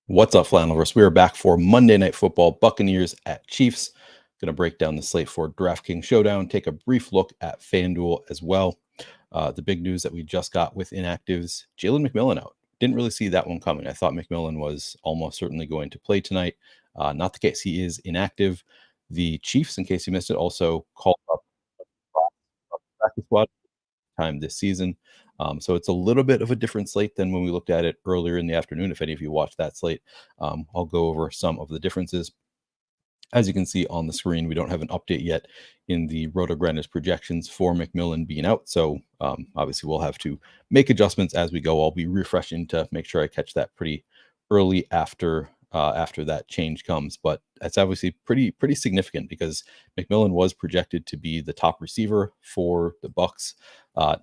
What's up, Flannelverse? We are back for Monday Night Football, Buccaneers at Chiefs. Going to break down the slate for DraftKings Showdown, take a brief look at FanDuel as well. The big news that we just got with inactives, Jalen McMillan out. Didn't really see that one coming. I thought McMillan was almost certainly going to play tonight. Not the case. He is inactive. The Chiefs, in case you missed it, also called up the practice squad time this season. So it's a little bit of a different slate than when we looked at it earlier in the afternoon. If any of you watched that slate, I'll go over some of the differences. As you can see on the screen, we don't have an update yet in the Roto Grandis projections for McMillan being out. So obviously we'll have to make adjustments as we go. I'll be refreshing to make sure I catch that pretty early after that change comes. But that's obviously pretty significant because McMillan was projected to be the top receiver for the Bucs.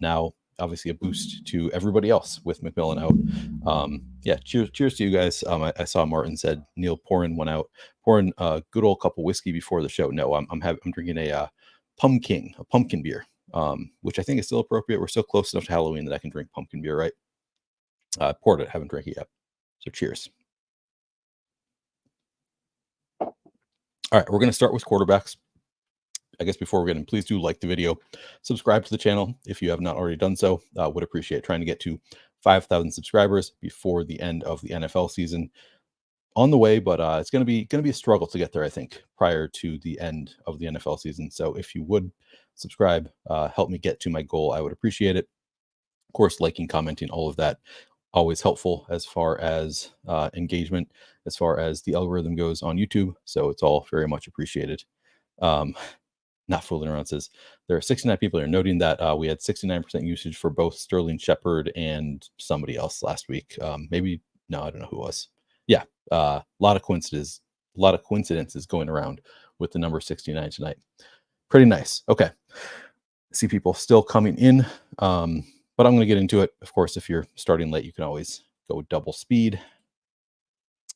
Now, obviously, a boost to everybody else with McMillan out. Yeah, cheers to you guys. I saw Martin said Neil pouring one out, pouring a good old cup of whiskey before the show. No, I'm drinking a pumpkin beer, which I think is still appropriate. We're still close enough to Halloween that I can drink pumpkin beer, right? Poured it, haven't drank it yet. So cheers. All right, we're going to start with quarterbacks. I guess before we get in, please do like the video, subscribe to the channel if you have not already done so. Would appreciate trying to get to 5,000 subscribers before the end of the NFL season. On the way, but it's going to be a struggle to get there, I think, prior to the end of the NFL season. So if you would subscribe, help me get to my goal, I would appreciate it. Of course, liking, commenting, all of that, always helpful as far as engagement, as far as the algorithm goes on YouTube. So it's all very much appreciated. Not fooling around, says there are 69 people here, noting that we had 69% usage for both Sterling Shepard and somebody else last week. Maybe, no, I don't know who it was. Yeah, a lot of coincidences going around with the number 69 tonight. Pretty nice. Okay. See people still coming in, but I'm going to get into it. Of course, if you're starting late, you can always go double speed.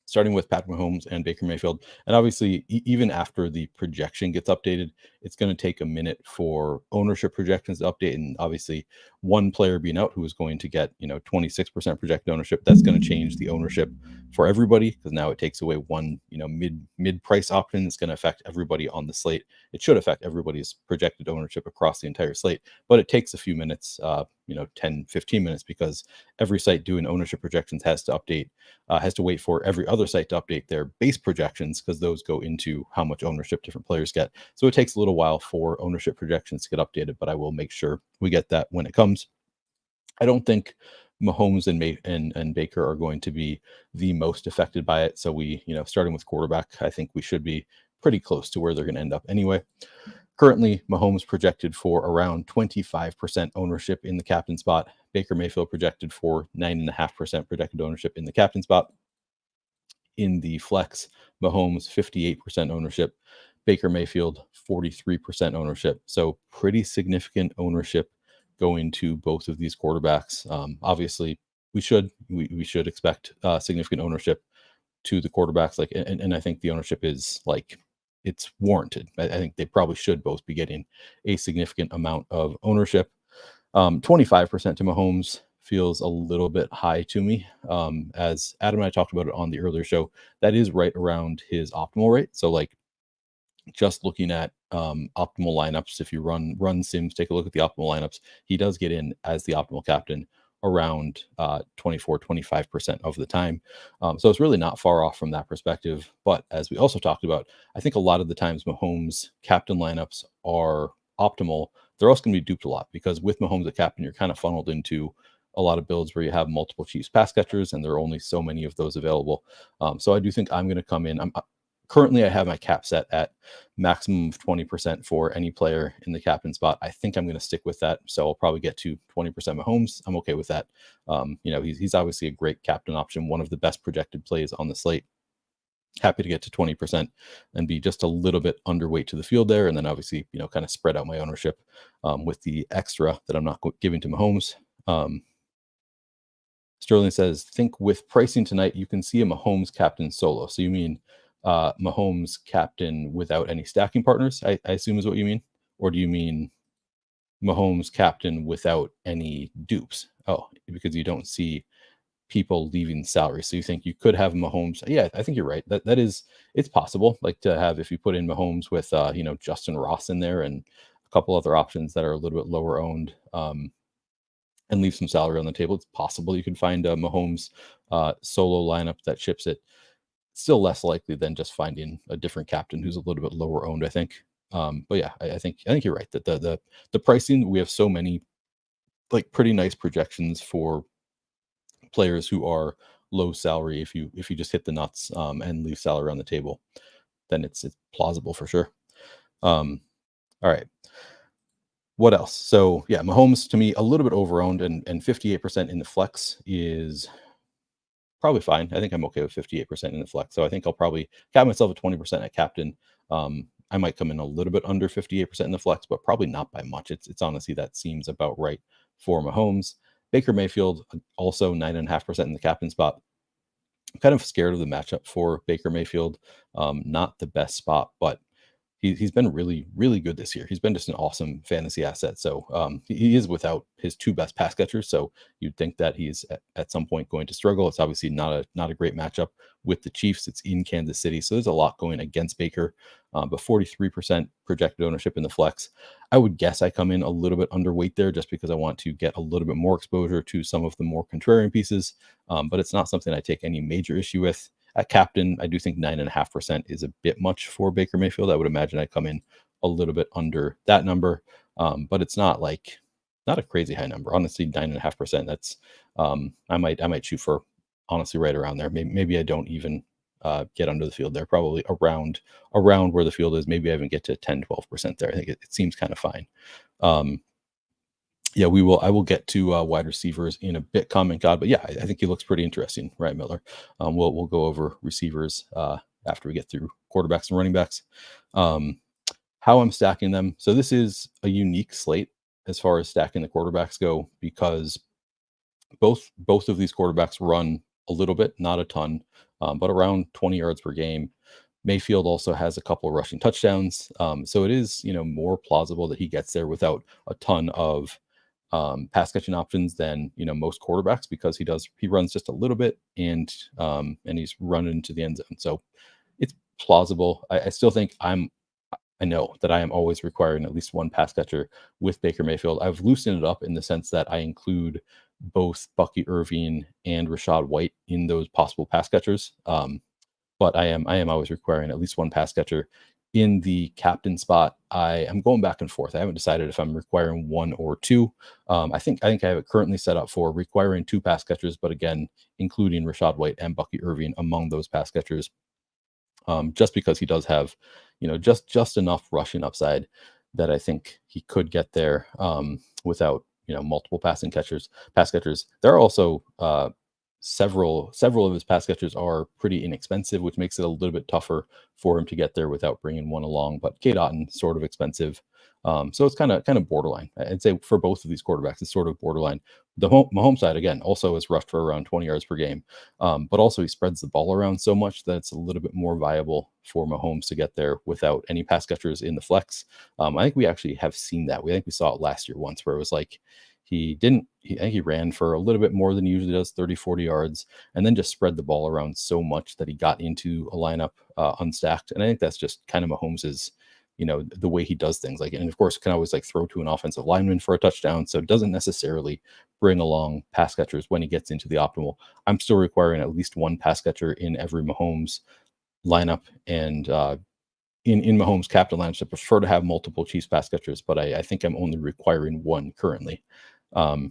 Starting with Patrick Mahomes and Baker Mayfield. And obviously, even after the projection gets updated, it's going to take a minute for ownership projections to update. And obviously, one player being out who is going to get 26% projected ownership, that's going to change the ownership for everybody, because now it takes away one mid price option. It's going to affect everybody on the slate. It should affect everybody's projected ownership across the entire slate, but it takes a few minutes, 10-15 minutes, because every site doing ownership projections has to update, has to wait for every other site to update their base projections, because those go into how much ownership different players get. So it takes a little while for ownership projections to get updated, but I will make sure we get that when it comes. I don't think Mahomes and Baker are going to be the most affected by it. So we, starting with quarterback, I think we should be pretty close to where they're going to end up anyway. Currently, Mahomes projected for around 25% ownership in the captain spot. Baker Mayfield projected for 9.5% projected ownership in the captain spot. In the flex, Mahomes 58% ownership, Baker Mayfield 43% ownership. So pretty significant ownership going to both of these quarterbacks. Obviously, we should expect significant ownership to the quarterbacks. And I think the ownership is it's warranted. I think they probably should both be getting a significant amount of ownership. 25% to Mahomes feels a little bit high to me. As Adam and I talked about it on the earlier show, that is right around his optimal rate. So just looking at optimal lineups, if you run sims, take a look at the optimal lineups, he does get in as the optimal captain around 24-25% of the time. So it's really not far off from that perspective. But as we also talked about, I think a lot of the times Mahomes captain lineups are optimal. They're also going to be duped a lot, because with Mahomes at captain, you're kind of funneled into a lot of builds where you have multiple Chiefs pass catchers, and there are only so many of those available. So I do think I'm going to come in. Currently, I have my cap set at maximum of 20% for any player in the captain spot. I think I'm going to stick with that. So I'll probably get to 20% Mahomes. I'm okay with that. He's obviously a great captain option, one of the best projected plays on the slate. Happy to get to 20% and be just a little bit underweight to the field there. And then obviously, kind of spread out my ownership with the extra that I'm not giving to Mahomes. Sterling says, think with pricing tonight, you can see a Mahomes captain solo. So you mean Mahomes captain without any stacking partners, I assume is what you mean? Or do you mean Mahomes captain without any dupes? Oh, because you don't see people leaving salary. So you think you could have Mahomes? Yeah, I think you're right. That is, it's possible. Like to have, if you put in Mahomes with Justin Ross in there and a couple other options that are a little bit lower owned, and leave some salary on the table. It's possible you can find a Mahomes solo lineup that ships it. Still less likely than just finding a different captain who's a little bit lower owned, I think. But yeah, I think you're right that the pricing, we have so many like pretty nice projections for players who are low salary. If you just hit the nuts and leave salary on the table, then it's plausible for sure. All right. What else? So yeah, Mahomes to me a little bit overowned, and 58% in the flex is probably fine. I think I'm okay with 58% in the flex. So I think I'll probably cap myself at 20% at captain. I might come in a little bit under 58% in the flex, but probably not by much. It's honestly, that seems about right for Mahomes. Baker Mayfield also 9.5% in the captain spot. I'm kind of scared of the matchup for Baker Mayfield. Not the best spot, but he's been really, really good this year. He's been just an awesome fantasy asset. So he is without his two best pass catchers. So you'd think that he's at some point going to struggle. It's obviously not a great matchup with the Chiefs. It's in Kansas City, so there's a lot going against Baker. But 43% projected ownership in the flex. I would guess I come in a little bit underweight there just because I want to get a little bit more exposure to some of the more contrarian pieces. But it's not something I take any major issue with. At captain, I do think 9.5% is a bit much for Baker Mayfield. I would imagine I come in a little bit under that number, but it's not a crazy high number. Honestly, 9.5%. That's I might shoot for honestly right around there. Maybe I don't even get under the field there. Probably around where the field is. Maybe I even get to 10-12% there. I think it seems kind of fine. Yeah, I will get to wide receivers in a bit, comment God, but yeah, I think he looks pretty interesting, right, Miller? We'll go over receivers after we get through quarterbacks and running backs. How I'm stacking them. So this is a unique slate as far as stacking the quarterbacks go, because both of these quarterbacks run a little bit, not a ton, but around 20 yards per game. Mayfield also has a couple of rushing touchdowns, so it is more plausible that he gets there without a ton of pass catching options than most quarterbacks, because he runs just a little bit, and he's running into the end zone. So it's plausible. I still think I know that I am always requiring at least one pass catcher with Baker Mayfield. I've loosened it up in the sense that I include both Bucky Irving and Rachaad White in those possible pass catchers. But I am always requiring at least one pass catcher. In the captain spot, I am going back and forth. I haven't decided if I'm requiring one or two. I think I have it currently set up for requiring two pass catchers, but again, including Rachaad White and Bucky Irving among those pass catchers, just because he does have, just enough rushing upside that I think he could get there without multiple pass catchers. There are also several of his pass catchers are pretty inexpensive, which makes it a little bit tougher for him to get there without bringing one along. But Cade Otton, sort of expensive, so it's kind of borderline. I'd say for both of these quarterbacks, it's sort of borderline. The Mahomes side, again, also is rushed for around 20 yards per game, but also he spreads the ball around so much that it's a little bit more viable for Mahomes to get there without any pass catchers in the flex. I think we actually have seen that. I think we saw it last year once, where it was like I think he ran for a little bit more than he usually does, 30-40 yards, and then just spread the ball around so much that he got into a lineup unstacked. And I think that's just kind of Mahomes's, the way he does things. And of course, can always throw to an offensive lineman for a touchdown. So it doesn't necessarily bring along pass catchers when he gets into the optimal. I'm still requiring at least one pass catcher in every Mahomes lineup. And in Mahomes captain lineups, I prefer to have multiple Chiefs pass catchers, but I think I'm only requiring one currently. So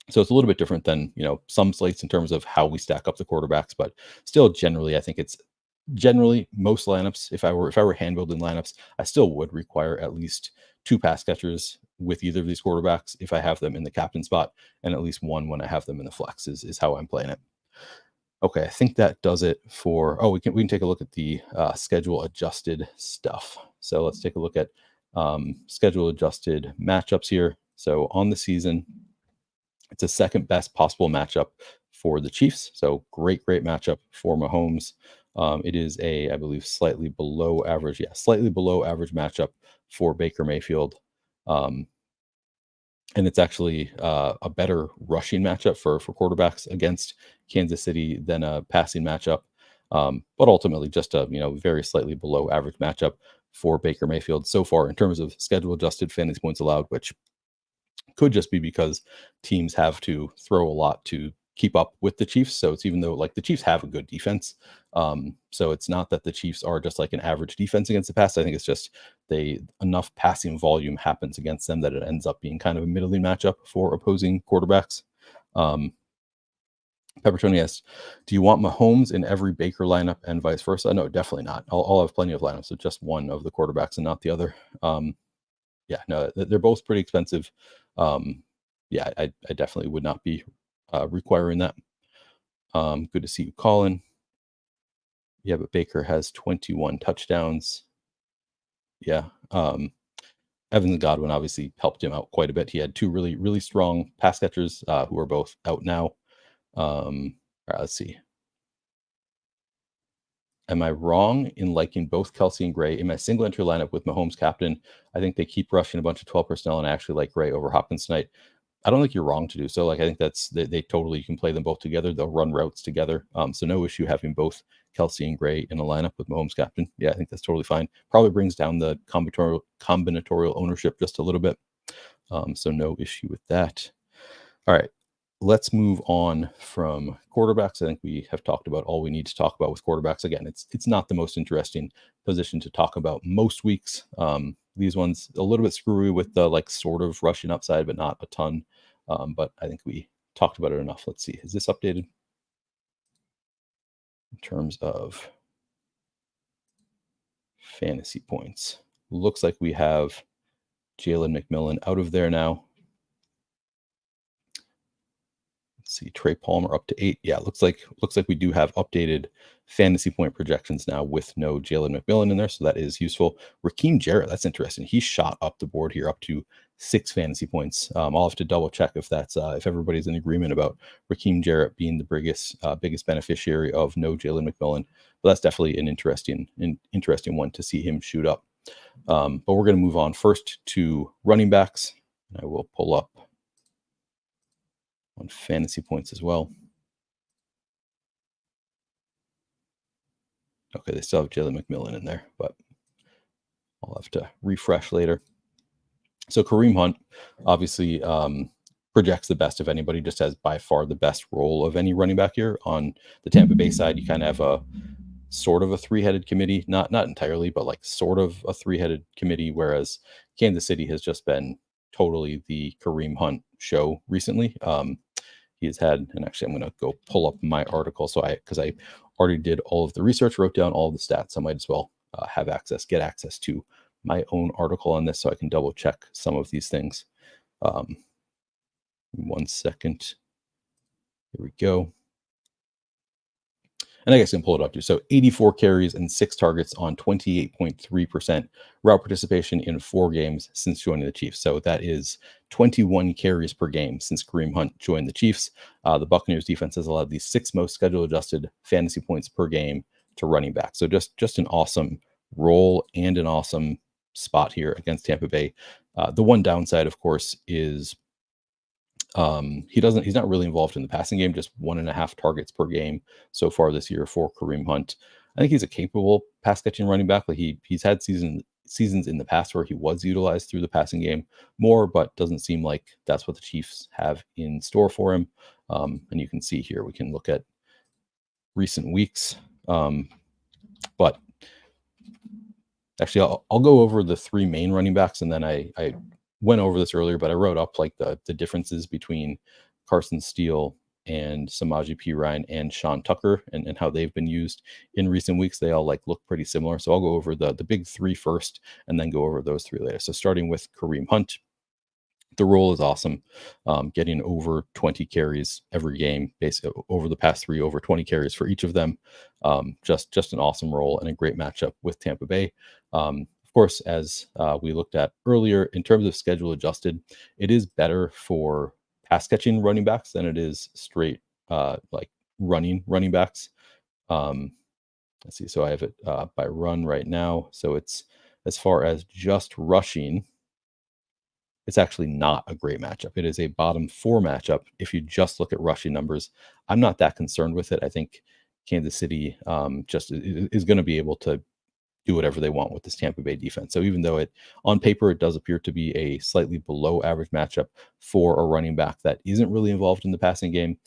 it's a little bit different than some slates in terms of how we stack up the quarterbacks, but still generally I think it's most lineups. If I were hand building lineups, I still would require at least two pass catchers with either of these quarterbacks if I have them in the captain spot, and at least one when I have them in the flex is how I'm playing it. Okay, I think that does it for. We can take a look at the schedule adjusted stuff. So let's take a look at schedule adjusted matchups here. So on the season, it's a second best possible matchup for the Chiefs. So great matchup for Mahomes. It is I believe, slightly below average. Yeah, slightly below average matchup for Baker Mayfield. and it's actually a better rushing matchup for quarterbacks against Kansas City than a passing matchup. But ultimately, just a very slightly below average matchup for Baker Mayfield so far in terms of schedule adjusted fantasy points allowed, which could just be because teams have to throw a lot to keep up with the Chiefs. So it's even though like the Chiefs have a good defense. So it's not that the Chiefs are just like an average defense against the pass. I think it's just they enough passing volume happens against them that it ends up being kind of a middling matchup for opposing quarterbacks. Um, Peppertoni asks, do you want Mahomes in every Baker lineup and vice versa? No, definitely not. I'll have plenty of lineups, so just one of the quarterbacks and not the other. Yeah, no, they're both pretty expensive. Yeah, I definitely would not be requiring that. Good to see you, Colin. Yeah, but Baker has 21 touchdowns. Yeah. Evans and Godwin obviously helped him out quite a bit. He had two really, really strong pass catchers who are both out now. All right, let's see. Am I wrong in liking both Kelce and Gray in my single entry lineup with Mahomes captain? I think they keep rushing a bunch of 12 personnel, and I actually like Gray over Hopkins tonight. I don't think you're wrong to do so. Like I think that's they totally can play them both together. They'll run routes together. So no issue having both Kelce and Gray in a lineup with Mahomes captain. Yeah, I think that's totally fine. Probably brings down the combinatorial ownership just a little bit. So no issue with that. All right. Let's move on from quarterbacks. I think we have talked about all we need to talk about with quarterbacks. Again, it's not the most interesting position to talk about most weeks. These ones a little bit screwy with the like sort of rushing upside, but not a ton. But I think we talked about it enough. Let's see. Is this updated in terms of fantasy points? Looks like we have Jalen McMillan out of there now. See Trey Palmer up to 8. Yeah, looks like we do have updated fantasy point projections now with no Jalen McMillan in there, so that is useful. Raheem Jarrett, that's interesting. He shot up the board here up to 6 fantasy points. I'll have to double check if that's if everybody's in agreement about Raheem Jarrett being the biggest beneficiary of no Jalen McMillan. But that's definitely an interesting one to see him shoot up. But we're going to move on first to running backs. I will pull up on fantasy points as well. Okay, they still have Jalen McMillan in there, but I'll have to refresh later. So Kareem Hunt obviously projects the best of anybody, just has by far the best role of any running back here. On the Tampa Bay side, you kind of have a sort of a three-headed committee, not entirely, but like sort of a three-headed committee, whereas Kansas City has just been totally the Kareem Hunt show recently. He has had, and actually I'm going to go pull up my article. So because I already did all of the research, wrote down all of the stats, I might as well get access to my own article on this so I can double check some of these things. 1 second. Here we go. And I guess I can pull it up too. So 84 carries and 6 targets on 28.3% route participation in 4 games since joining the Chiefs. So that is 21 carries per game since Kareem Hunt joined the Chiefs. The Buccaneers defense has allowed the 6th most schedule adjusted fantasy points per game to running back. So just an awesome role and an awesome spot here against Tampa Bay. The one downside, of course, is he's not really involved in the passing game, just 1.5 targets per game so far this year for Kareem Hunt. I think he's a capable pass catching running back. Like he's had seasons in the past where he was utilized through the passing game more, but doesn't seem like that's what the Chiefs have in store for him. And you can see here, we can look at recent weeks. But actually, I'll go over the 3 main running backs, and then I went over this earlier, but I wrote up like the differences between Carson Steele and Samaje Perine and Sean Tucker and how they've been used in recent weeks. They all like look pretty similar. So I'll go over the big 3 first and then go over those 3 later. So starting with Kareem Hunt, the role is awesome. Getting over 20 carries every game, basically over the past 3, over 20 carries for each of them. Just an awesome role and a great matchup with Tampa Bay. Of course, as we looked at earlier, in terms of schedule adjusted, it is better for pass catching running backs than it is straight like running backs. Let's see. So I have it by run right now. So it's as far as just rushing. it's actually not a great matchup. It is a bottom 4 matchup if you just look at rushing numbers. I'm not that concerned with it. I think Kansas City just is going to be able to do whatever they want with this Tampa Bay defense. So even though it on paper it does appear to be a slightly below average matchup for a running back that isn't really involved in the passing game,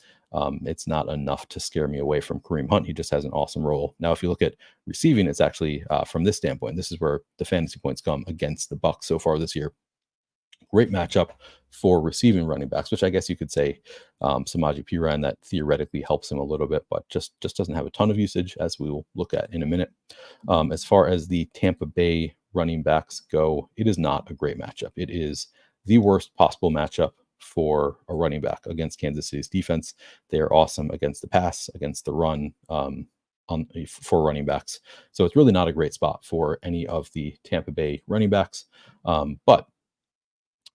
it's not enough to scare me away from Kareem Hunt. He just has an awesome role. Now, if you look at receiving, it's actually from this standpoint, this is where the fantasy points come against the Bucs so far this year. Great matchup for receiving running backs, which I guess you could say Samaje Perine, that theoretically helps him a little bit, but just doesn't have a ton of usage, as we will look at in a minute. As far as the Tampa Bay running backs go, it is not a great matchup. It is the worst possible matchup for a running back against Kansas City's defense. They are awesome against the pass, against the run, for running backs. So it's really not a great spot for any of the Tampa Bay running backs. But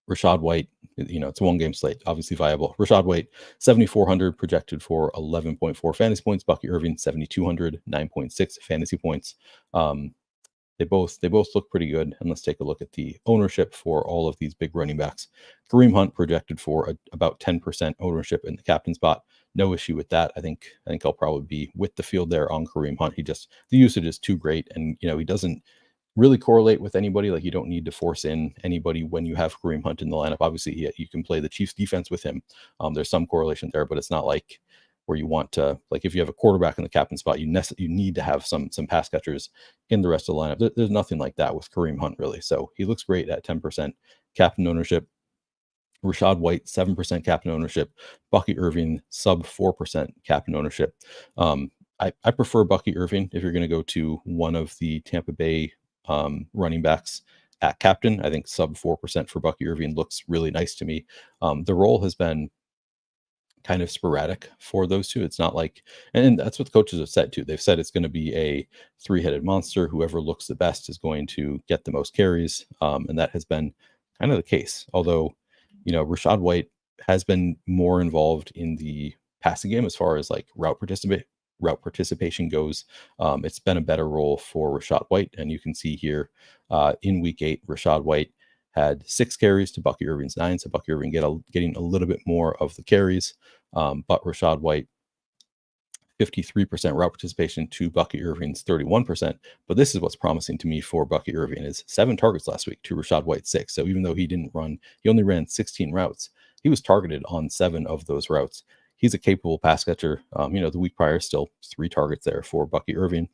Rachaad White, it's a one-game slate, obviously viable. Rachaad White, 7,400 projected for 11.4 fantasy points. Bucky Irving, 7,200, 9.6 fantasy points. They both look pretty good. And let's take a look at the ownership for all of these big running backs. Kareem Hunt projected for about 10% ownership in the captain spot. No issue with that. I think I'll probably be with the field there on Kareem Hunt. The usage is too great, and he doesn't really correlate with anybody. Like, you don't need to force in anybody when you have Kareem Hunt in the lineup. Obviously, you can play the Chiefs defense with him. There's some correlation there, but it's not like where you want to, like, if you have a quarterback in the captain spot, you need to have some pass catchers in the rest of the lineup. There's nothing like that with Kareem Hunt, really. So he looks great at 10% captain ownership. Rachaad White, 7% captain ownership. Bucky Irving, sub 4% captain ownership. I prefer Bucky Irving if you're going to go to one of the Tampa Bay running backs at captain. I think sub 4% for Bucky Irving looks really nice to me. The role has been kind of sporadic for those two. It's not like, and that's what the coaches have said too. They've said it's going to be a 3-headed monster. Whoever looks the best is going to get the most carries. And that has been kind of the case. Although, Rachaad White has been more involved in the passing game as far as like route participation goes. It's been a better role for Rachaad White. And you can see here in week 8, Rachaad White had 6 carries to Bucky Irving's 9. So Bucky Irving getting a little bit more of the carries. But Rachaad White, 53% route participation to Bucky Irving's 31%. But this is what's promising to me for Bucky Irving is 7 targets last week to Rachaad White's 6. So even though he only ran 16 routes, he was targeted on 7 of those routes. He's a capable pass catcher. The week prior, still 3 targets there for Bucky Irving.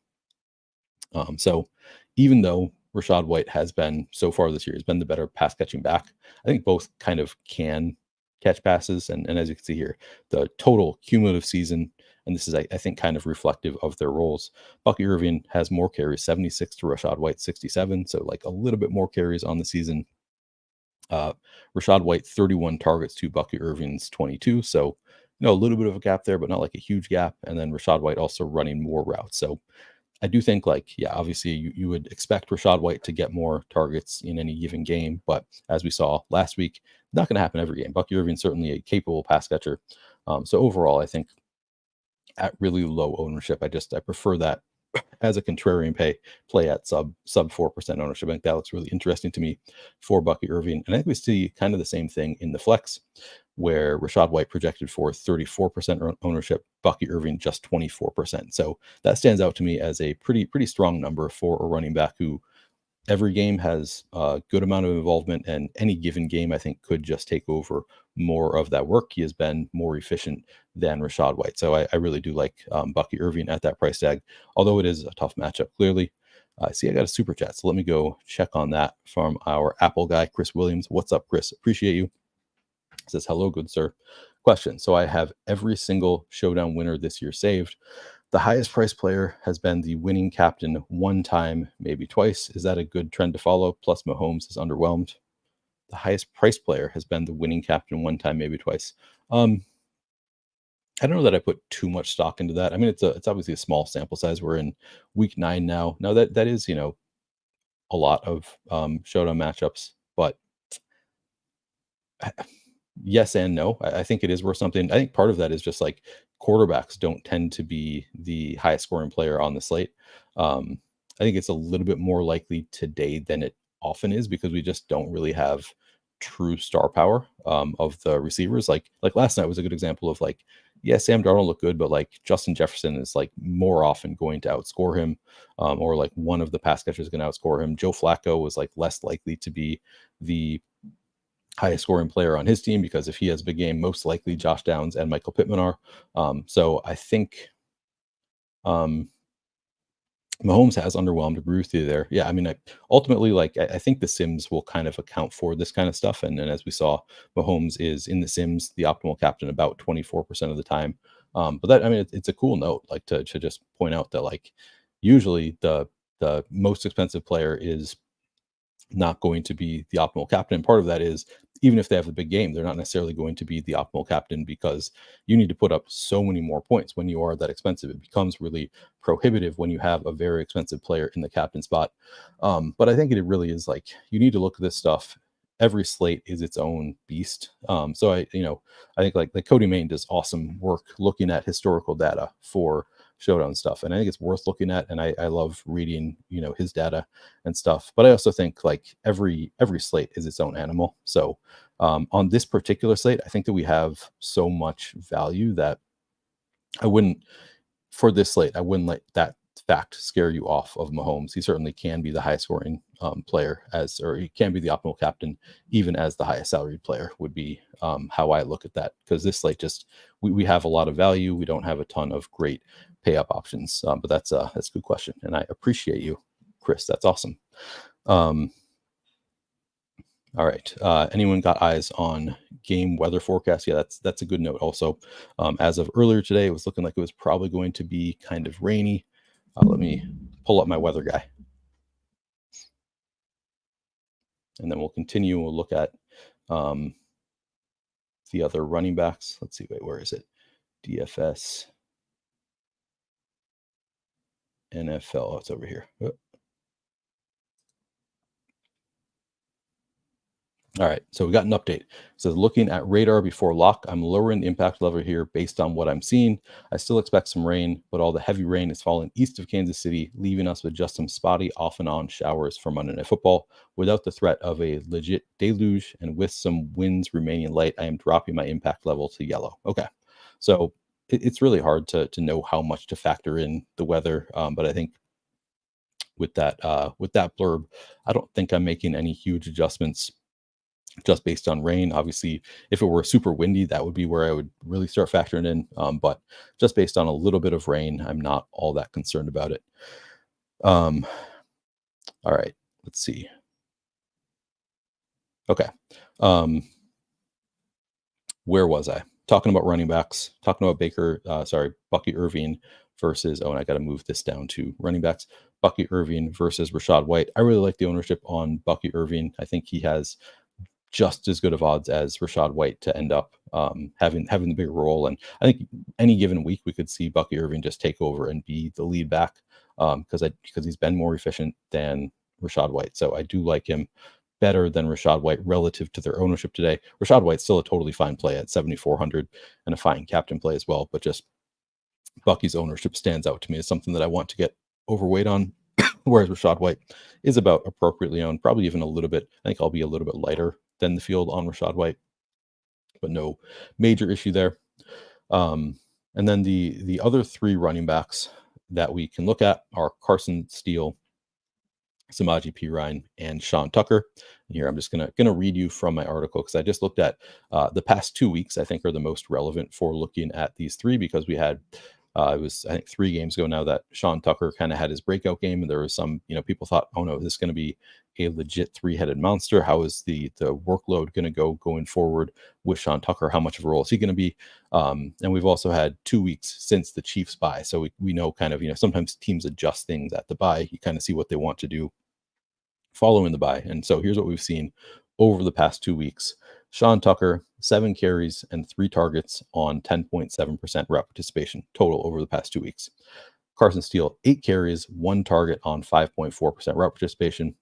So even though Rachaad White has been, so far this year, has been the better pass catching back, I think both kind of can catch passes. And as you can see here, the total cumulative season, and this is, I think, kind of reflective of their roles. Bucky Irving has more carries, 76 to Rachaad White, 67. So like a little bit more carries on the season. Rachaad White, 31 targets to Bucky Irving's 22. So, a little bit of a gap there, but not like a huge gap. And then Rachaad White also running more routes. So I do think, obviously you would expect Rachaad White to get more targets in any given game. But as we saw last week, not going to happen every game. Bucky Irving certainly a capable pass catcher. So overall, I think at really low ownership, I prefer that as a contrarian play at sub 4% ownership. I think that looks really interesting to me for Bucky Irving. And I think we see kind of the same thing in the flex, where Rachaad White projected for 34% ownership, Bucky Irving just 24%. So that stands out to me as a pretty strong number for a running back who every game has a good amount of involvement, and any given game I think could just take over more of that work. He has been more efficient than Rachaad White. So I really do like Bucky Irving at that price tag, although it is a tough matchup, clearly. See, I got a super chat, so let me go check on that from our Apple guy, Chris Williams. What's up, Chris? Appreciate you. Says, hello, good sir. Question. So I have every single Showdown winner this year saved. The highest price player has been the winning captain one time, maybe twice. Is that a good trend to follow? Plus Mahomes is underwhelmed. The highest price player has been the winning captain one time, maybe twice. I don't know that I put too much stock into that. I mean, it's obviously a small sample size. We're in week 9 now. Now that is, a lot of Showdown matchups, but yes and no. I think it is worth something. I think part of that is just like quarterbacks don't tend to be the highest scoring player on the slate. I think it's a little bit more likely today than it often is because we just don't really have true star power of the receivers. Like last night was a good example of like, yeah, Sam Darnold looked good, but like Justin Jefferson is like more often going to outscore him, or like one of the pass catchers is going to outscore him. Joe Flacco was like less likely to be the highest scoring player on his team because if he has a big game, most likely Josh Downs and Michael Pittman are. So I think Mahomes has underwhelmed. Agree with you there. Yeah, I mean, ultimately, like I think the Sims will kind of account for this kind of stuff. And as we saw, Mahomes is in the Sims the optimal captain about 24% of the time. But that, I mean, it's a cool note, like to just point out that like usually the most expensive player is not going to be the optimal captain. And part of that is even if they have a big game, they're not necessarily going to be the optimal captain because you need to put up so many more points when you are that expensive. It becomes really prohibitive when you have a very expensive player in the captain spot. But I think it really is like you need to look at this stuff. Every slate is its own beast. So I think like Cody Main does awesome work looking at historical data for Showdown stuff, and I think it's worth looking at. And I love reading his data and stuff. But I also think like every slate is its own animal. So on this particular slate, I think that we have so much value that I wouldn't let that fact scare you off of Mahomes. He certainly can be the highest scoring player or he can be the optimal captain, even as the highest salaried player would be how I look at that. Because this slate we have a lot of value. We don't have a ton of great pay up options. But that's a good question. And I appreciate you, Chris. That's awesome. All right. Anyone got eyes on game weather forecast? Yeah, that's a good note. Also, as of earlier today, it was looking like it was probably going to be kind of rainy. Let me pull up my weather guy. And then we'll continue. We'll look at the other running backs. Let's see. Wait, where is it? DFS. NFL. Oh, it's over here. Oh. All right, so we got an update. It says, looking at radar before lock, I'm lowering the impact level here based on what I'm seeing. I still expect some rain, but all the heavy rain is falling east of Kansas City, leaving us with just some spotty off and on showers for Monday Night Football. Without the threat of a legit deluge and with some winds remaining light, I am dropping my impact level to yellow. Okay, so it's really hard to know how much to factor in the weather, but I think with that blurb, I don't think I'm making any huge adjustments just based on rain. Obviously, if it were super windy, that would be where I would really start factoring in. But just based on a little bit of rain, I'm not all that concerned about it. All right, let's see. Okay. Where was I? Talking about running backs, talking about Bucky Irving versus, and I got to move this down to running backs. Bucky Irving versus Rachaad White. I really like the ownership on Bucky Irving. I think he has just as good of odds as Rachaad White to end up having the bigger role. And I think any given week we could see Bucky Irving just take over and be the lead back because he's been more efficient than Rachaad White. So I do like him better than Rachaad White relative to their ownership today. Rachaad White's still a totally fine play at 7,400 and a fine captain play as well. But just Bucky's ownership stands out to me as something that I want to get overweight on. Whereas Rachaad White is about appropriately owned, probably even a little bit. I think I'll be a little bit lighter than the field on Rachaad White, but no major issue there. And then the other three running backs that we can look at are Carson Steele, Samaje Perine, and Sean Tucker. And here I'm just gonna read you from my article because I just looked at the past 2 weeks. I think are the most relevant for looking at these three because we had. It was, I think, 3 games ago now that Sean Tucker kind of had his breakout game, and there was some, people thought, oh no, this is going to be a legit 3-headed monster. How is the workload going to going forward with Sean Tucker? How much of a role is he going to be? And we've also had 2 weeks since the Chiefs bye, so we know kind of, sometimes teams adjust things at the bye. You kind of see what they want to do following the bye, and so here's what we've seen over the past 2 weeks. Sean Tucker, 7 carries and 3 targets on 10.7% route participation total over the past 2 weeks. Carson Steele, 8 carries, 1 target on 5.4% route participation.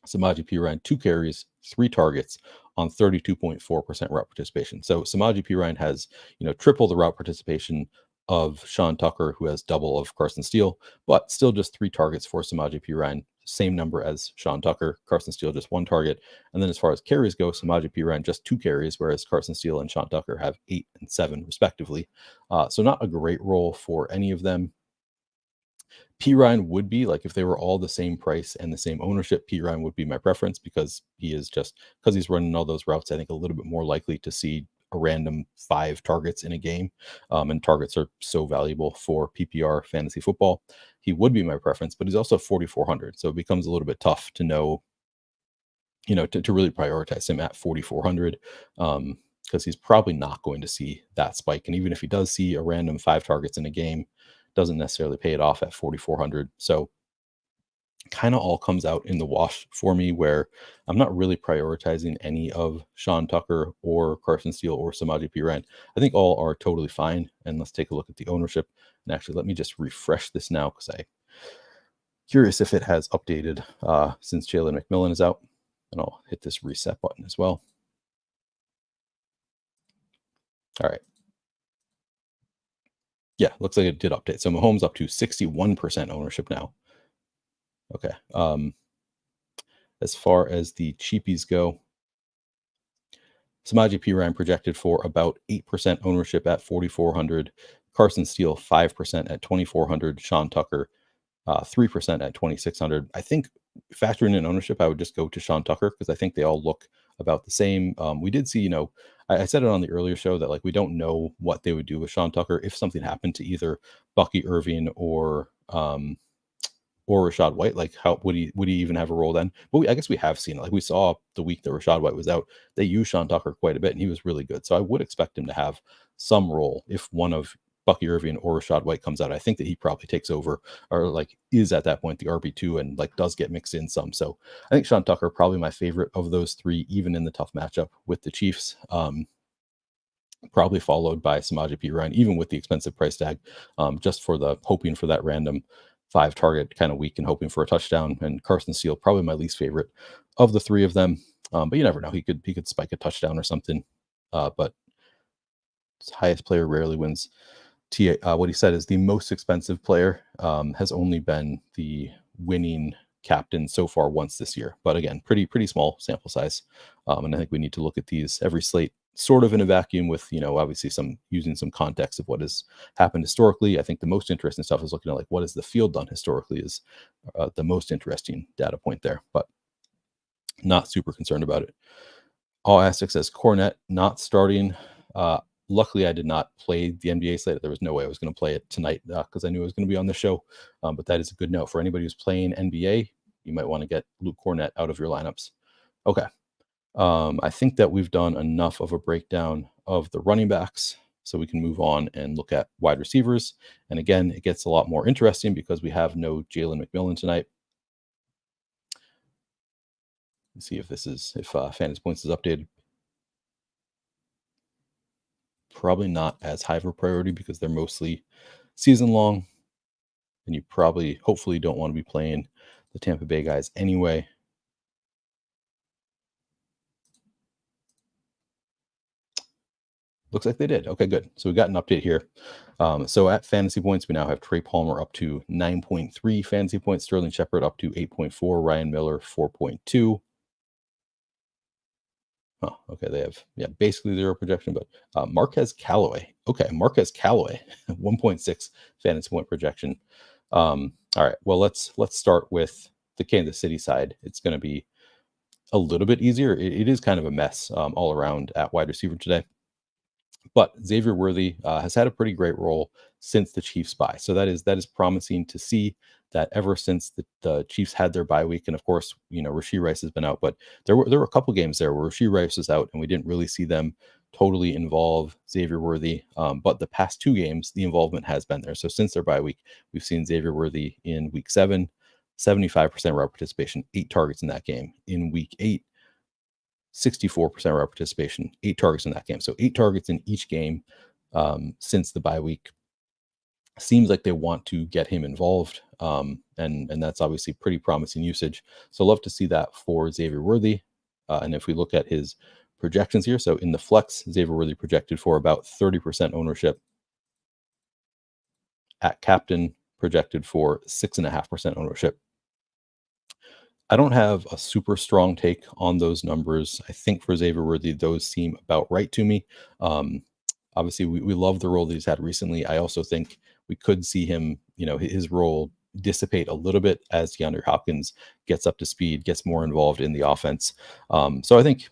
Samaje Perine, 2 carries, 3 targets on 32.4% route participation. So Samaje Perine has, triple the route participation of Sean Tucker, who has double of Carson Steele, but still just 3 targets for Samaje Perine. same number as Sean Tucker. Carson Steele just 1 target. And then as far as carries go, Samaje Perine just 2 carries, whereas Carson Steele and Sean Tucker have 8 and 7 respectively. So not a great role for any of them. Perine would be, like, if they were all the same price and the same ownership, Perine would be my preference, because he's running all those routes, I think a little bit more likely to see a random 5 targets in a game. And targets are so valuable for PPR fantasy football. He would be my preference, but he's also 4,400. So it becomes a little bit tough to know, to really prioritize him at 4,400. Because he's probably not going to see that spike. And even if he does see a random 5 targets in a game, doesn't necessarily pay it off at 4,400. So kind of all comes out in the wash for me, where I'm not really prioritizing any of Sean Tucker or Carson Steele or Samaje Perine. I think all are totally fine. And let's take a look at the ownership. And actually, let me just refresh this now, because I'm curious if it has updated since Jalen McMillan is out. And I'll hit this reset button as well. All right. Yeah, looks like it did update. So Mahomes up to 61% ownership now. Okay. As far as the cheapies go, Samaje Perine projected for about 8% ownership at 4,400. Carson Steele 5% at 2,400. Sean Tucker 3% at 2,600. I think factoring in ownership, I would just go to Sean Tucker, because I think they all look about the same. We did see, I said it on the earlier show that, like, we don't know what they would do with Sean Tucker if something happened to either Bucky Irving or Rachaad White. Like, how would he even have a role then? But I guess we have seen it. Like, we saw the week that Rachaad White was out, they used Sean Tucker quite a bit, and he was really good. So I would expect him to have some role if one of Bucky Irving or Rachaad White comes out. I think that he probably takes over, or like is at that point the RB2, and like does get mixed in some. So I think Sean Tucker probably my favorite of those 3, even in the tough matchup with the Chiefs. Probably followed by Samaje Perine, even with the expensive price tag, just for the hoping for that random 5 target kind of week and hoping for a touchdown. And Carson Steele probably my least favorite of the 3 of them. But you never know, he could spike a touchdown or something. But highest player rarely wins. What he said is the most expensive player has only been the winning captain so far once this year. But again, pretty small sample size. And I think we need to look at these every slate sort of in a vacuum with, obviously using some context of what has happened historically. I think the most interesting stuff is looking at, like, what has the field done historically is the most interesting data point there, but not super concerned about it. All Aztec says Cornette not starting. Luckily, I did not play the NBA slate. There was no way I was going to play it tonight because I knew I was going to be on the show. But that is a good note for anybody who's playing NBA. You might want to get Luke Cornette out of your lineups. Okay. I think that we've done enough of a breakdown of the running backs, so we can move on and look at wide receivers. And again, it gets a lot more interesting because we have no Jalen McMillan tonight. Let's see if Fantasy Points is updated. Probably not as high of a priority because they're mostly season long, and you hopefully don't want to be playing the Tampa Bay guys anyway. Looks like they did. Okay, good. So we got an update here. So at Fantasy Points, we now have Trey Palmer up to 9.3 Fantasy Points, Sterling Shepard up to 8.4, Ryan Miller 4.2. Oh, okay. They have, basically 0 projection, but Marquez Callaway. Okay, Marquez Callaway, 1.6 fantasy point projection. All right. Well, let's start with the Kansas City side. It's going to be a little bit easier. It is kind of a mess all around at wide receiver today. But Xavier Worthy has had a pretty great role since the Chiefs bye. So that is promising to see that ever since the Chiefs had their bye week. And of course, Rashee Rice has been out, but there were a couple games there where Rashee Rice was out and we didn't really see them totally involve Xavier Worthy. But the past 2 games, the involvement has been there. So since their bye week, we've seen Xavier Worthy in week 7, 75% route participation, 8 targets in that game. In week 8, 64% route participation, 8 targets in that game. So 8 targets in each game since the bye week. Seems like they want to get him involved. And that's obviously pretty promising usage. So love to see that for Xavier Worthy. And if we look at his projections here, so in the flex, Xavier Worthy projected for about 30% ownership. At captain, projected for 6.5% ownership. I don't have a super strong take on those numbers. I think for Xavier Worthy, those seem about right to me. Um, Obviously, we love the role that he's had recently. I also think we could see him, his role dissipate a little bit as DeAndre Hopkins gets up to speed, gets more involved in the offense. So I think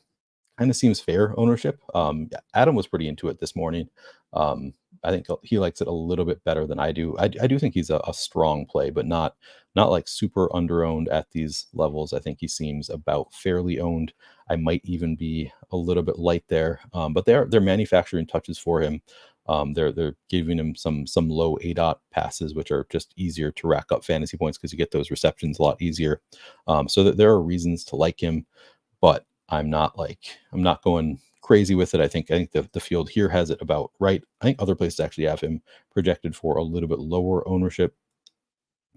kind of seems fair ownership. Yeah, Adam was pretty into it this morning. I think he likes it a little bit better than I do. I do think he's a strong play, but not like super underowned at these levels. I think he seems about fairly owned. I might even be a little bit light there, but they're manufacturing touches for him. They're giving him some low ADOT passes, which are just easier to rack up fantasy points because you get those receptions a lot easier. So that there are reasons to like him, but I'm not going crazy with it. I think the field here has it about right. I think other places actually have him projected for a little bit lower ownership,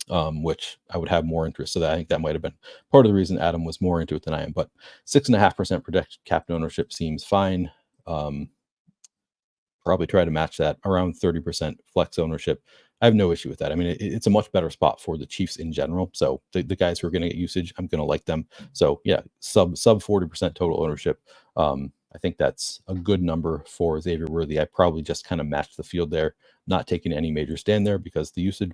which I would have more interest. So that I think that might have been part of the reason Adam was more into it than I am. But 6.5% projected captain ownership seems fine. Um, Probably try to match that around 30% flex ownership. I have no issue with that. I mean, it's a much better spot for the Chiefs in general. So the guys who are going to get usage, I'm going to like them. So yeah, sub 40% total ownership. I think that's a good number for Xavier Worthy. I probably just kind of matched the field there, not taking any major stand there because the usage,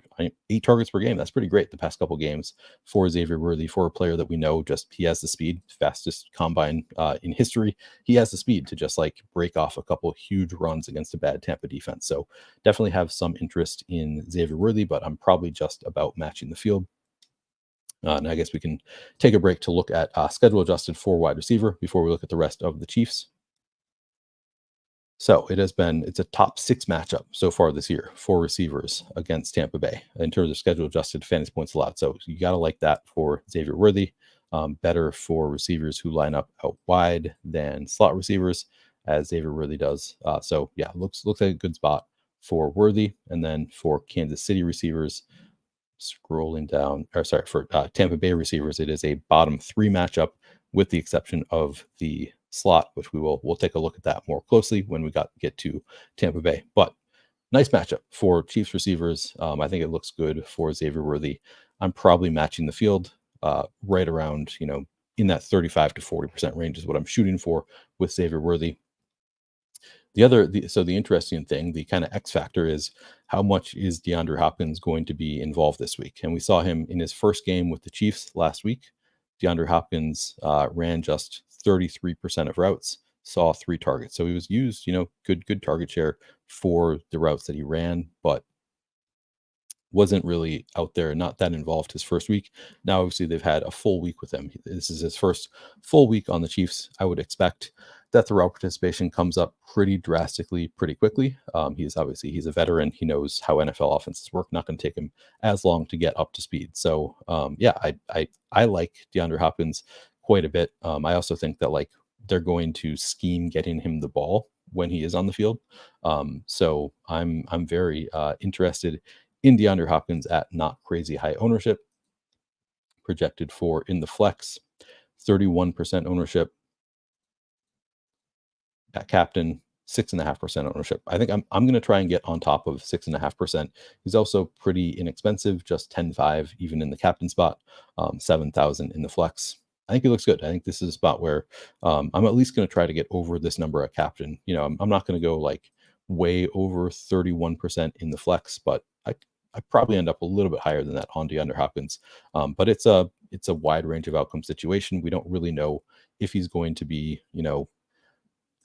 8 targets per game, that's pretty great the past couple games for Xavier Worthy, for a player that we know just he has the speed, fastest combine in history. He has the speed to just like break off a couple huge runs against a bad Tampa defense. So definitely have some interest in Xavier Worthy, but I'm probably just about matching the field. And I guess we can take a break to look at schedule adjusted for wide receiver before we look at the rest of the Chiefs. So it's a top 6 matchup so far this year for receivers against Tampa Bay in terms of schedule adjusted fantasy points allowed. So you got to like that for Xavier Worthy. Better for receivers who line up out wide than slot receivers, as Xavier Worthy does. So yeah, looks like a good spot for Worthy. And then for Kansas City receivers, scrolling down, or sorry, for Tampa Bay receivers, it is a bottom 3 matchup with the exception of the slot, which we'll take a look at that more closely when we get to Tampa Bay. But nice matchup for Chiefs receivers. I think it looks good for Xavier Worthy. I'm probably matching the field right around, in that 35 to 40% range is what I'm shooting for with Xavier Worthy. So the interesting thing, the kind of X factor is how much is DeAndre Hopkins going to be involved this week? And we saw him in his first game with the Chiefs last week. DeAndre Hopkins ran just 33% of routes, saw 3 targets. So he was used, good target share for the routes that he ran, but wasn't really out there, not that involved his first week. Now, obviously, they've had a full week with him. This is his first full week on the Chiefs. I would expect that the route participation comes up pretty drastically, pretty quickly. He's a veteran. He knows how NFL offenses work. Not going to take him as long to get up to speed. So, yeah, I like DeAndre Hopkins quite a bit. I also think that like they're going to scheme getting him the ball when he is on the field. So I'm very interested in DeAndre Hopkins at not crazy high ownership, projected for in the flex, 31% ownership at captain, 6.5% ownership. I think I'm going to try and get on top of 6.5%. He's also pretty inexpensive, just 10.5 even in the captain spot, 7,000 in the flex. I think he looks good. I think this is a spot where I'm at least going to try to get over this number at captain. I'm not going to go like way over 31% in the flex, but I probably end up a little bit higher than that on DeAndre Hopkins. But it's a wide range of outcome situation. We don't really know if he's going to be,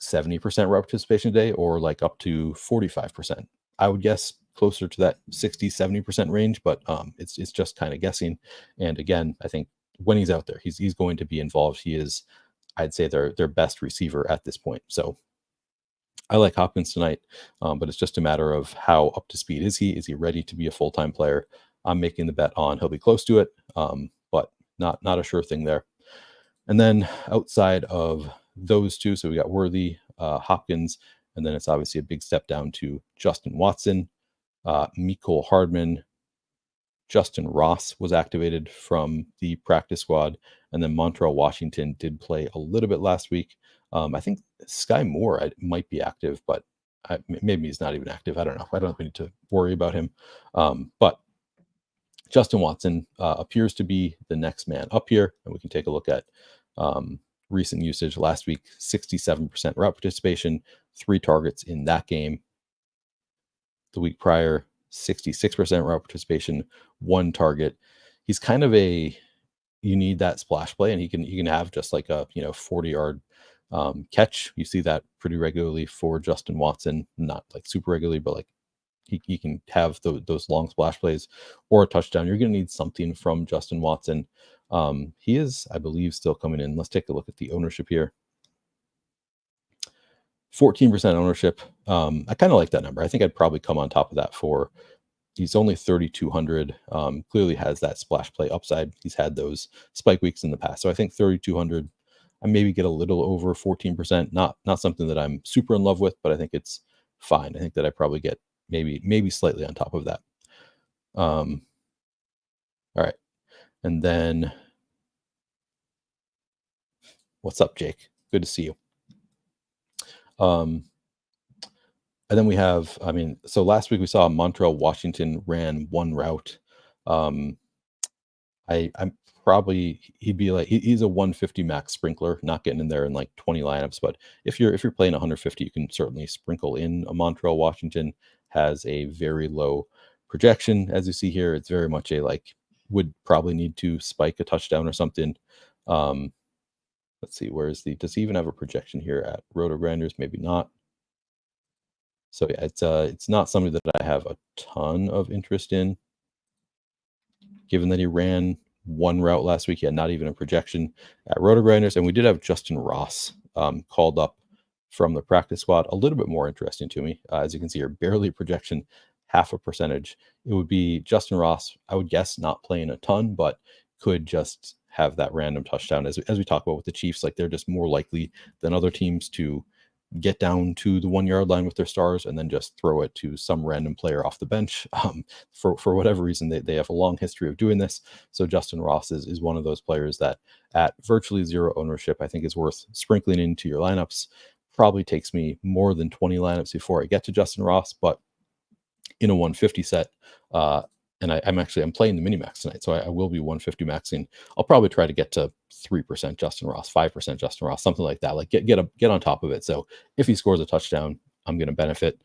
70% route participation today or like up to 45%. I would guess closer to that 60-70% range, but it's just kind of guessing. And again, I think when he's out there, he's going to be involved. He is, I'd say, their best receiver at this point. So I like Hopkins tonight, but it's just a matter of how up to speed is he? Is he ready to be a full-time player? I'm making the bet on he'll be close to it, but not a sure thing there. And then outside of those two, so we got Worthy, Hopkins, and then it's obviously a big step down to Justin Watson, Mecole Hardman, Justin Ross was activated from the practice squad, and then Montrell Washington did play a little bit last week. I think Sky Moore might be active, but maybe he's not even active. I don't know. I don't think we need to worry about him. But Justin Watson appears to be the next man up here, and we can take a look at recent usage. Last week, 67% route participation, 3 targets in that game. The week prior, 66% route participation, 1 target. He's kind of you need that splash play, and he can have just like a 40-yard catch. You see that pretty regularly for Justin Watson, not like super regularly, but like he can have those long splash plays or a touchdown. You're going to need something from Justin Watson. He is, I believe, still coming in. Let's take a look at the ownership here. 14% ownership. I kind of like that number. I think I'd probably come on top of that for. He's only 3,200. Clearly has that splash play upside. He's had those spike weeks in the past. So I think 3,200. I maybe get a little over 14%. Not something that I'm super in love with, but I think it's fine. I think that I probably get maybe slightly on top of that. All right. And then what's up, Jake? Good to see you. And then we have, so last week we saw Montreal Washington ran 1 route. I'm probably, he'd be like, he's a 150 max sprinkler, not getting in there in like 20 lineups. But if you're playing 150, you can certainly sprinkle in a Montreal Washington. Has a very low projection, as you see here. It's very much would probably need to spike a touchdown or something. Let's see, does he even have a projection here at Roto Grinders? Maybe not. So yeah, it's not something that I have a ton of interest in, given that he ran 1 route last week. He had not even a projection at Roto Grinders, and we did have Justin Ross called up from the practice squad. A little bit more interesting to me, as you can see here, barely a projection, half a percentage. It would be Justin Ross, I would guess, not playing a ton, but could just have that random touchdown. As we talk about with the Chiefs, like they're just more likely than other teams to get down to the 1-yard line with their stars and then just throw it to some random player off the bench. For whatever reason, they have a long history of doing this. So Justin Ross is one of those players that at virtually 0 ownership, I think is worth sprinkling into your lineups. Probably takes me more than 20 lineups before I get to Justin Ross, but in a 150 set, and I'm playing the mini max tonight, so I will be 150 maxing. I'll probably try to get to 3% Justin Ross, 5% Justin Ross, something like that. Like get on top of it. So if he scores a touchdown, I'm going to benefit.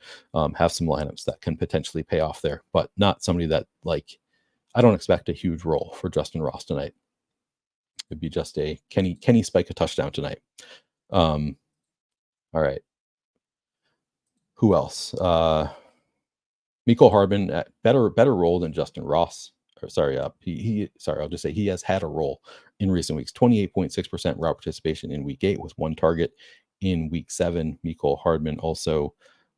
Have some lineups that can potentially pay off there, but not somebody that I don't expect a huge role for Justin Ross tonight. It'd be just a can he spike a touchdown tonight? All right. Who else? Mecole Hardman, better role than Justin Ross. Or sorry, I'll just say he has had a role in recent weeks. 28.6% route participation in week 8 with 1 target. In week 7, Mecole Hardman also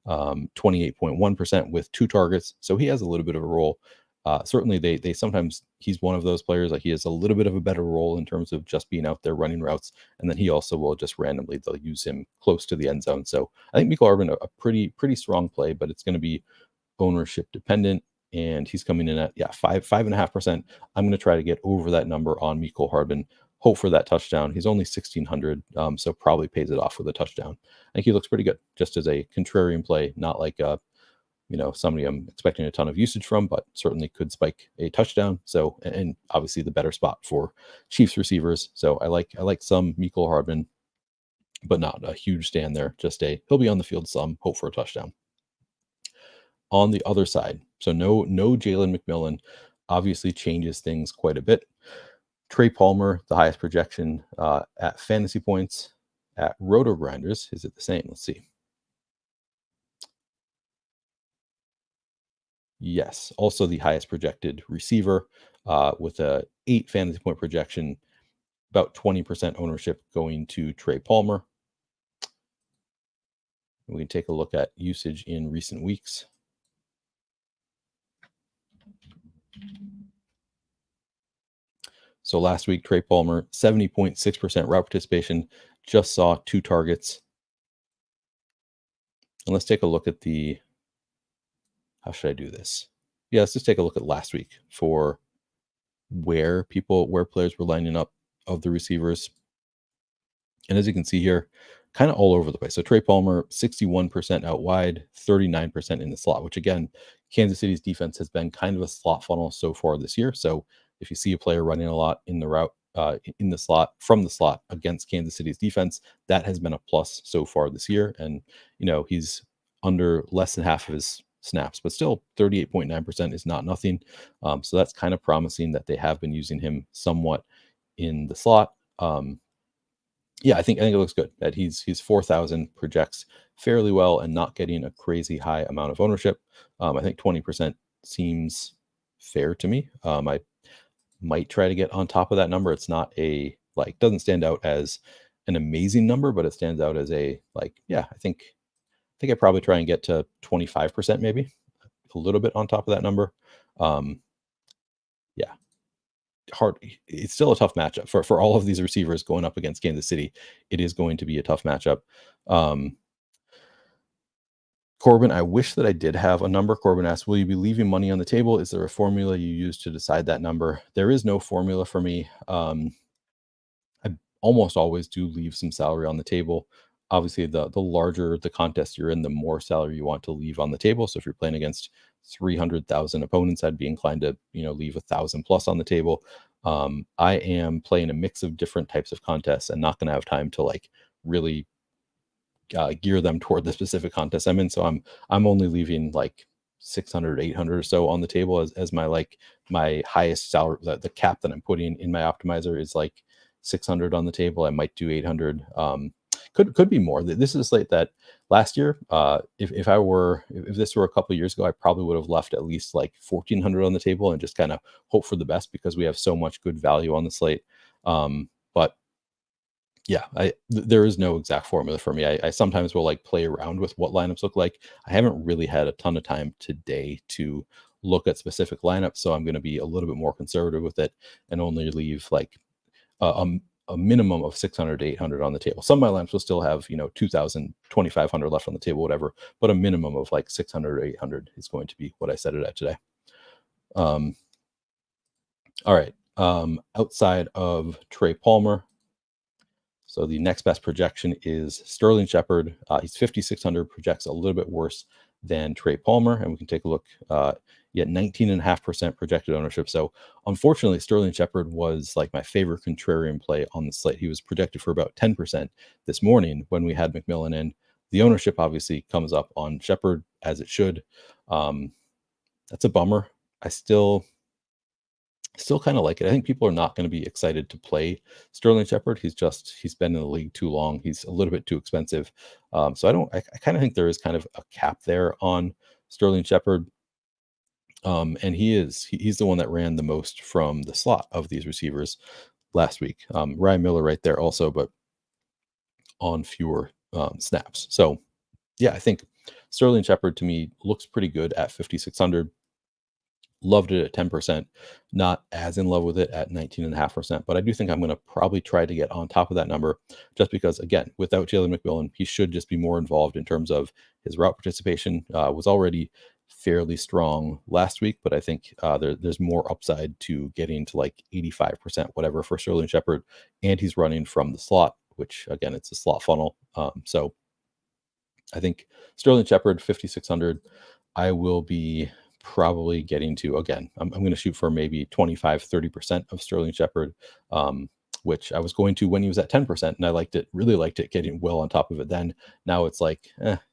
28.1% with 2 targets. So he has a little bit of a role. Certainly they sometimes, he's one of those players, like he has a little bit of a better role in terms of just being out there running routes. And then he also will just randomly, they'll use him close to the end zone. So I think Mecole Hardman, a pretty strong play, but it's going to be ownership dependent, and he's coming in at 5.5%. I'm going to try to get over that number on Mecole Hardman, hope for that touchdown. He's only 1,600, so probably pays it off with a touchdown. I think he looks pretty good just as a contrarian play, not like somebody I'm expecting a ton of usage from, but certainly could spike a touchdown. So, and obviously the better spot for Chiefs receivers. So I like some Mecole Hardman, but not a huge stand there. Just he'll be on the field some, hope for a touchdown. On the other side, so no Jalen McMillan, obviously changes things quite a bit. Trey Palmer, the highest projection at fantasy points. At Roto Grinders, is it the same? Let's see. Yes, also the highest projected receiver with a 8 fantasy point projection, about 20% ownership going to Trey Palmer. We can take a look at usage in recent weeks. So last week, Trey Palmer, 70.6% route participation, just saw 2 targets. And let's take a look at how should I do this? Yeah, let's just take a look at last week for where players were lining up of the receivers. And as you can see here, kind of all over the place. So Trey Palmer, 61% out wide, 39% in the slot, which again Kansas City's defense has been kind of a slot funnel so far this year. So if you see a player running a lot in the route, in the slot, from the slot against Kansas City's defense, that has been a plus so far this year. And, he's under less than half of his snaps, but still 38.9% is not nothing. So that's kind of promising that they have been using him somewhat in the slot. Yeah, I think it looks good that he's 4,000 projects fairly well and not getting a crazy high amount of ownership. I think 20% seems fair to me. I might try to get on top of that number. It's not doesn't stand out as an amazing number, but it stands out as I think I probably try and get to 25%, maybe a little bit on top of that number. Yeah, hard. It's still a tough matchup for all of these receivers going up against Kansas City. It is going to be a tough matchup. Corbin, I wish that I did have a number. Corbin asks, will you be leaving money on the table? Is there a formula you use to decide that number? There is no formula for me. I almost always do leave some salary on the table. Obviously, the larger the contest you're in, the more salary you want to leave on the table. So if you're playing against 300,000 opponents, I'd be inclined to leave 1,000 plus on the table. I am playing a mix of different types of contests and not going to have time to really gear them toward the specific contest I'm in. So I'm only leaving 600, 800 or so on the table as my highest salary. The cap that I'm putting in my optimizer is 600 on the table. I might do 800. Could be more. This is a slate that last year, if this were a couple of years ago, I probably would have left at least 1,400 on the table and just kind of hope for the best because we have so much good value on the slate. But yeah, there is no exact formula for me. I sometimes will play around with what lineups look like. I haven't really had a ton of time today to look at specific lineups, so I'm going to be a little bit more conservative with it and only leave a minimum of 600 to 800 on the table. Some of my lineups will still have 2,000, 2,500 left on the table, whatever. But a minimum of 600 or 800 is going to be what I set it at today. All right. Outside of Trey Palmer. So the next best projection is Sterling Shepard. He's 5,600, projects a little bit worse than Trey Palmer. And we can take a look. Yet 19.5% projected ownership. So unfortunately, Sterling Shepard was my favorite contrarian play on the slate. He was projected for about 10% this morning when we had McMillan in. The ownership obviously comes up on Shepard as it should. That's a bummer. I still kind of like it. I think people are not going to be excited to play Sterling Shepard. He's been in the league too long. He's a little bit too expensive. So I kind of think there is kind of a cap there on Sterling Shepard. And he's the one that ran the most from the slot of these receivers last week. Ryan Miller right there also, but on fewer snaps. So yeah, I think Sterling Shepard to me looks pretty good at 5,600. Loved it at 10%, not as in love with it at 19.5%, but I do think I'm going to probably try to get on top of that number just because, again, without Jalen McMillan, he should just be more involved in terms of his route participation. Was already fairly strong last week, but I think there's more upside to getting to 85%, whatever, for Sterling Shepard, and he's running from the slot, which again, it's a slot funnel. So I think Sterling Shepard, 5,600, I will be probably getting to, again, I'm going to shoot for maybe 25-30% of Sterling Shepard, which I was going to when he was at 10%, and I really liked it, getting well on top of it. Then now it's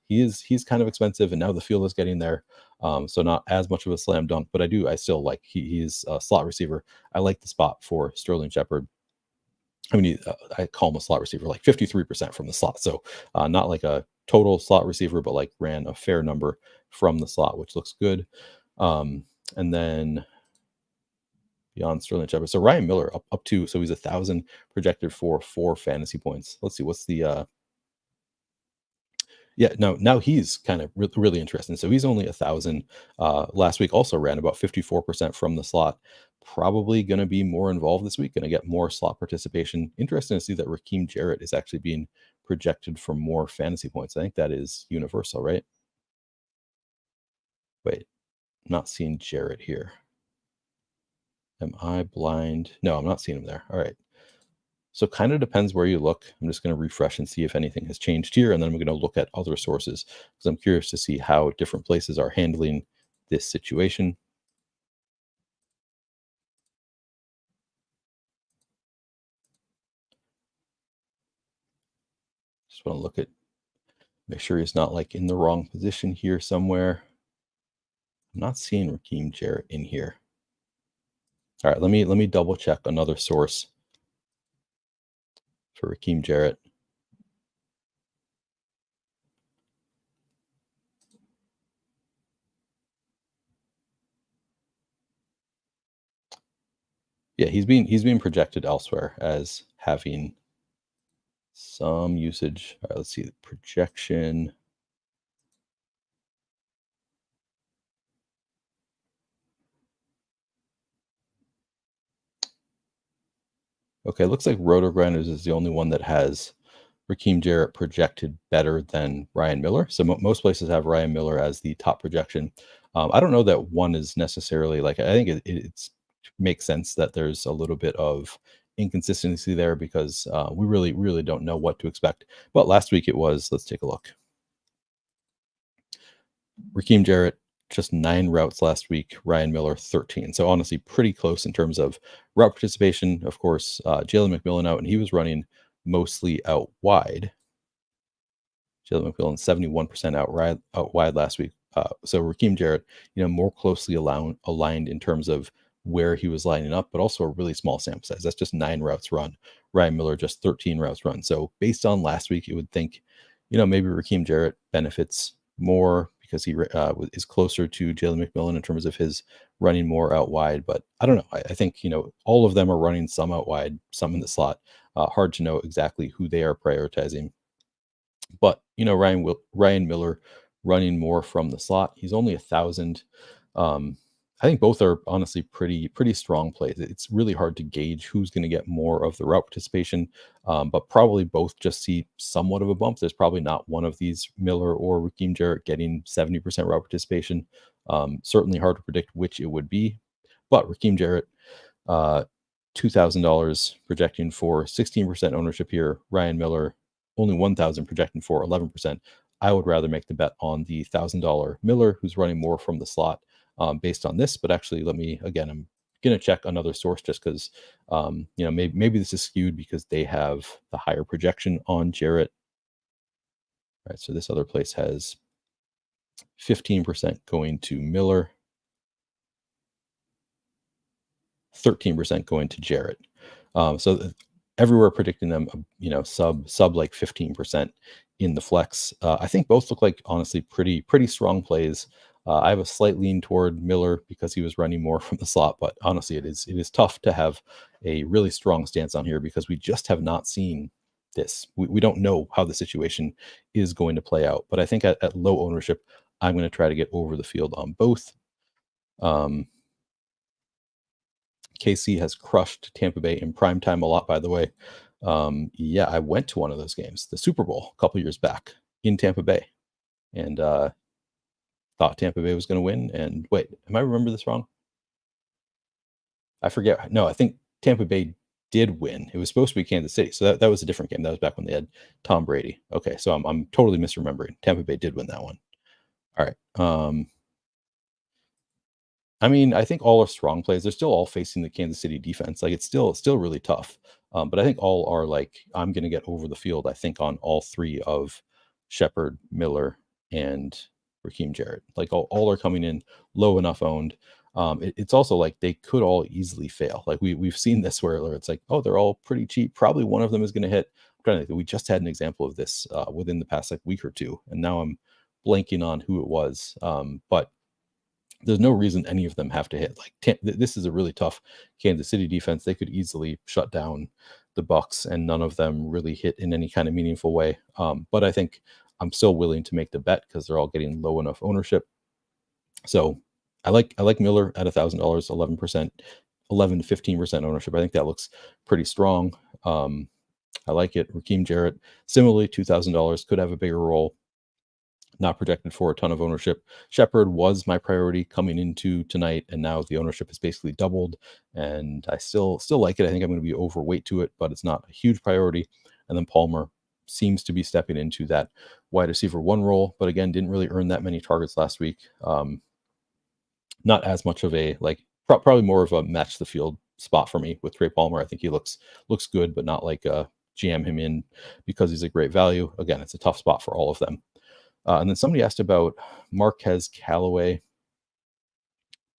he's kind of expensive, and now the field is getting there, so not as much of a slam dunk, but I still like he's a slot receiver. I like the spot for Sterling Shepard. I mean, I call him a slot receiver, 53% from the slot, so not a total slot receiver, but ran a fair number from the slot, which looks good. And then beyond Sterling Shepard, so Ryan Miller up to, so he's 1,000 projected for 4 fantasy points. Let's see, what's the yeah, now he's kind of really interesting. So he's only 1,000. Last week also ran about 54% from the slot. Probably going to be more involved this week. Going to get more slot participation. Interesting to see that Raheem Jarrett is actually being projected for more fantasy points. I think that is universal, right? Wait, I'm not seeing Jarrett here. Am I blind? No, I'm not seeing him there. All right. So kind of depends where you look. I'm just going to refresh and see if anything has changed here. And then I'm going to look at other sources because I'm curious to see how different places are handling this situation. Just want to look at, make sure he's not like in the wrong position here somewhere. I'm not seeing Raheem Jarrett in here. All right, let me double check another source for Raheem Jarrett. Yeah, he's being projected elsewhere as having some usage. All right, let's see the projection. Okay, looks like Roto Grinders is the only one that has Raheem Jarrett projected better than Ryan Miller. So most places have Ryan Miller as the top projection. I don't know that one is necessarily like, I think it's makes sense that there's a little bit of inconsistency there because we really don't know what to expect. But last week it was, let's take a look. Raheem Jarrett, just 9 routes last week. Ryan Miller, 13. So honestly, pretty close in terms of route participation. Of course, Jalen McMillan out, and he was running mostly out wide. Jalen McMillan, 71% out wide last week. So Raheem Jarrett, more closely aligned in terms of where he was lining up, but also a really small sample size. That's just 9 routes run. Ryan Miller, just 13 routes run. So based on last week, you would think, maybe Raheem Jarrett benefits more because he is closer to Jalen McMillan in terms of his running more out wide. But I don't know. I think, all of them are running some out wide, some in the slot. Hard to know exactly who they are prioritizing. But, Ryan Miller running more from the slot. He's only 1,000. I think both are honestly pretty strong plays. It's really hard to gauge who's going to get more of the route participation, but probably both just see somewhat of a bump. There's probably not one of these, Miller or Raheem Jarrett, getting 70% route participation. Certainly hard to predict which it would be, but Raheem Jarrett, $2,000 projecting for 16% ownership here. Ryan Miller, only 1,000 projecting for 11%. I would rather make the bet on the $1,000 Miller, who's running more from the slot. Based on this, but actually, I'm going to check another source just because, maybe this is skewed because they have the higher projection on Jarrett. All right, so this other place has 15% going to Miller, 13% going to Jarrett. So everywhere predicting them, sub like 15% in the flex. I think both look like honestly pretty strong plays. I have a slight lean toward Miller because he was running more from the slot, but honestly, it is tough to have a really strong stance on here because we just have not seen this. We don't know how the situation is going to play out. But I think at low ownership, I'm going to try to get over the field on both. KC has crushed Tampa Bay in prime time a lot, by the way. Yeah, I went to one of those games, the Super Bowl, a couple years back in Tampa Bay, and thought Tampa Bay was going to win. And wait, am I remember this wrong? I forget. No, I think Tampa Bay did win. It was supposed to be Kansas City, so that was a different game. That was back when they had Tom Brady. Okay, so I'm totally misremembering. Tampa Bay did win that one. All right. I mean, I think all are strong plays. They're still all facing the Kansas City defense. Like it's still really tough. But I think all are like, I'm going to get over the field. I think on all 3 of Shepard, Miller, and Raheem Jarrett. Like all are coming in low enough owned. It's also like they could all easily fail. Like we've seen this where it's like, oh, they're all pretty cheap. Probably one of them is going to hit. I'm trying to think. We just had an example of this within the past like week or two, and now I'm blanking on who it was. But there's no reason any of them have to hit. Like this is a really tough Kansas City defense. They could easily shut down the Bucs, and none of them really hit in any kind of meaningful way. But I think I'm still willing to make the bet because they're all getting low enough ownership. So I like Miller at $1,000, 11%, 11 to 15% ownership. I think that looks pretty strong. I like it. Raheem Jarrett, similarly, $2,000, could have a bigger role. Not projected for a ton of ownership. Shepard was my priority coming into tonight, and now the ownership is basically doubled. And I still like it. I think I'm going to be overweight to it, but it's not a huge priority. And then Palmer seems to be stepping into that wide receiver 1 role, but again, didn't really earn that many targets last week. Not as much of a like probably more of a match the field spot for me with Trey Palmer. I think he looks good, but not like jam him in because he's a great value. Again, it's a tough spot for all of them. And then somebody asked about Marquez Callaway.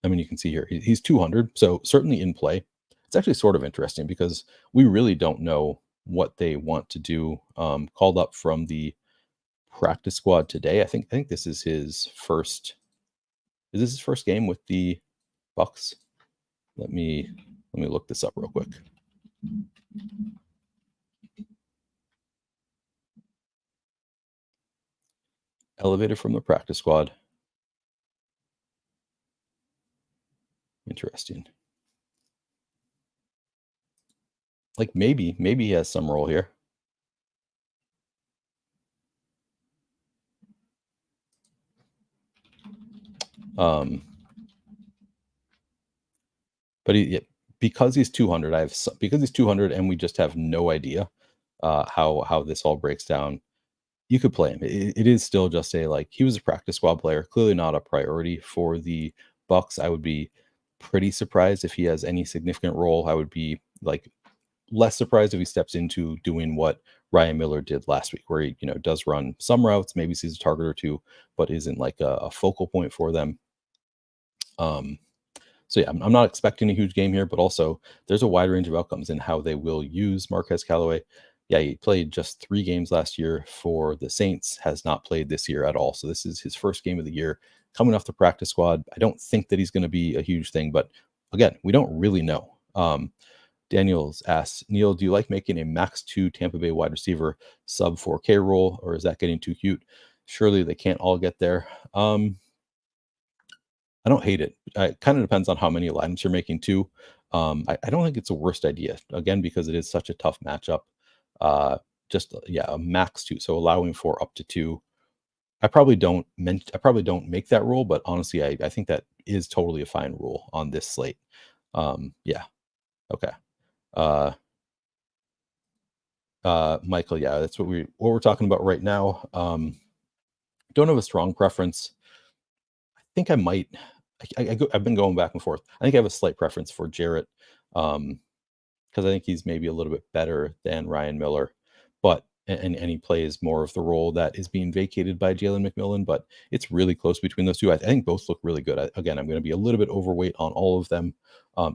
I mean, you can see here he's 200, so certainly in play. It's actually sort of interesting because we really don't know what they want to do. Called up from the practice squad today. I think this is his first. Is this his first game with the Bucs? Let me look this up real quick. Elevated from the practice squad. Interesting. Like maybe he has some role here. But because he's 200, because he's 200, and we just have no idea how this all breaks down. You could play him. It is still just he was a practice squad player, clearly not a priority for the Bucs. I would be pretty surprised if he has any significant role. I would be less surprised if he steps into doing what Ryan Miller did last week, where he does run some routes, maybe sees a target or two, but isn't a focal point for them. So yeah, I'm not expecting a huge game here, but also there's a wide range of outcomes in how they will use Marquez Callaway. Yeah, he played just 3 games last year for the Saints, has not played this year at all. So this is his first game of the year, coming off the practice squad. I don't think that he's going to be a huge thing, but again, we don't really know. Daniels asks, Neil, do you like making a max 2 Tampa Bay wide receiver sub 4K role, or is that getting too cute? Surely they can't all get there. I don't hate it. It kind of depends on how many lineups you're making too. I don't think it's the worst idea. Again, because it is such a tough matchup. A max 2, so allowing for up to 2. I probably don't make that rule, but honestly, I think that is totally a fine rule on this slate. Yeah. Okay. Michael, yeah, that's what we're talking about right now. Don't have a strong preference. I think I might. I've been going back and forth. I think I have a slight preference for Jarrett, because I think he's maybe a little bit better than Ryan Miller, but and he plays more of the role that is being vacated by Jalen McMillan. But it's really close between those two. I think both look really good. Again, I'm going to be a little bit overweight on all of them.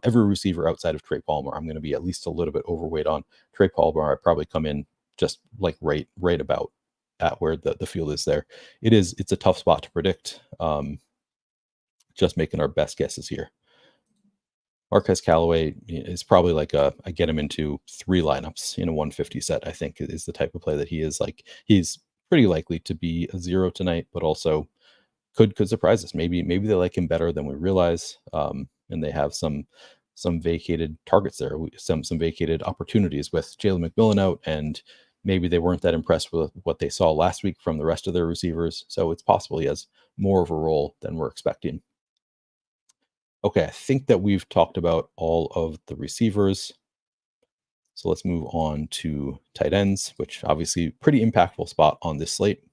Every receiver outside of Trey Palmer, I'm going to be at least a little bit overweight on. Trey Palmer, I probably come in just right about at where the field is there. It's a tough spot to predict. Just making our best guesses here. Marquez Callaway is probably I get him into 3 lineups in a 150 set. I think is the type of play that he is. He's pretty likely to be a 0 tonight, but also could surprise us. Maybe they like him better than we realize, and they have some vacated targets there, some vacated opportunities with Jalen McMillan out, and maybe they weren't that impressed with what they saw last week from the rest of their receivers. So it's possible he has more of a role than we're expecting. Okay, I think that we've talked about all of the receivers. So let's move on to tight ends, which obviously pretty impactful spot on this slate.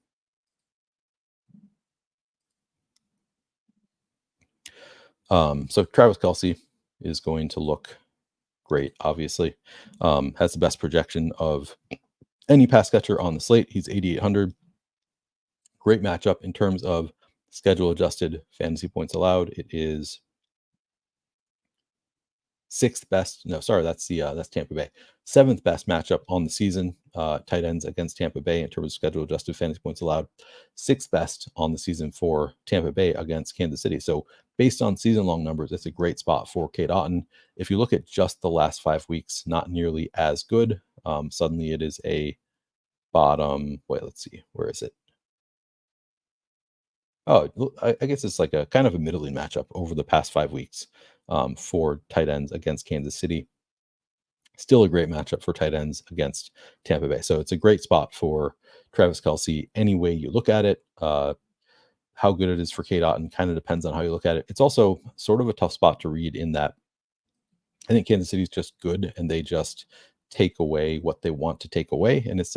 So Travis Kelce is going to look great, obviously. Has the best projection of any pass catcher on the slate. He's 8,800. Great matchup in terms of schedule adjusted fantasy points allowed. It is 6th best. No, sorry, that's Tampa Bay. 7th best matchup on the season. Tight ends against Tampa Bay in terms of schedule adjusted fantasy points allowed. 6th best on the season for Tampa Bay against Kansas City. So based on season long numbers, it's a great spot for Cade Otton. If you look at just the last 5 weeks, not nearly as good. Suddenly it is a bottom. Wait, let's see. Where is it? Oh, I guess it's like a kind of a middling matchup over the past 5 weeks for tight ends against Kansas City. Still a great matchup for tight ends against Tampa Bay. So it's a great spot for Travis Kelce any way you look at it. How good it is for Cade Otton kind of depends on how you look at it. It's also sort of a tough spot to read in that I think Kansas City is just good, and they just take away what they want to take away, and it's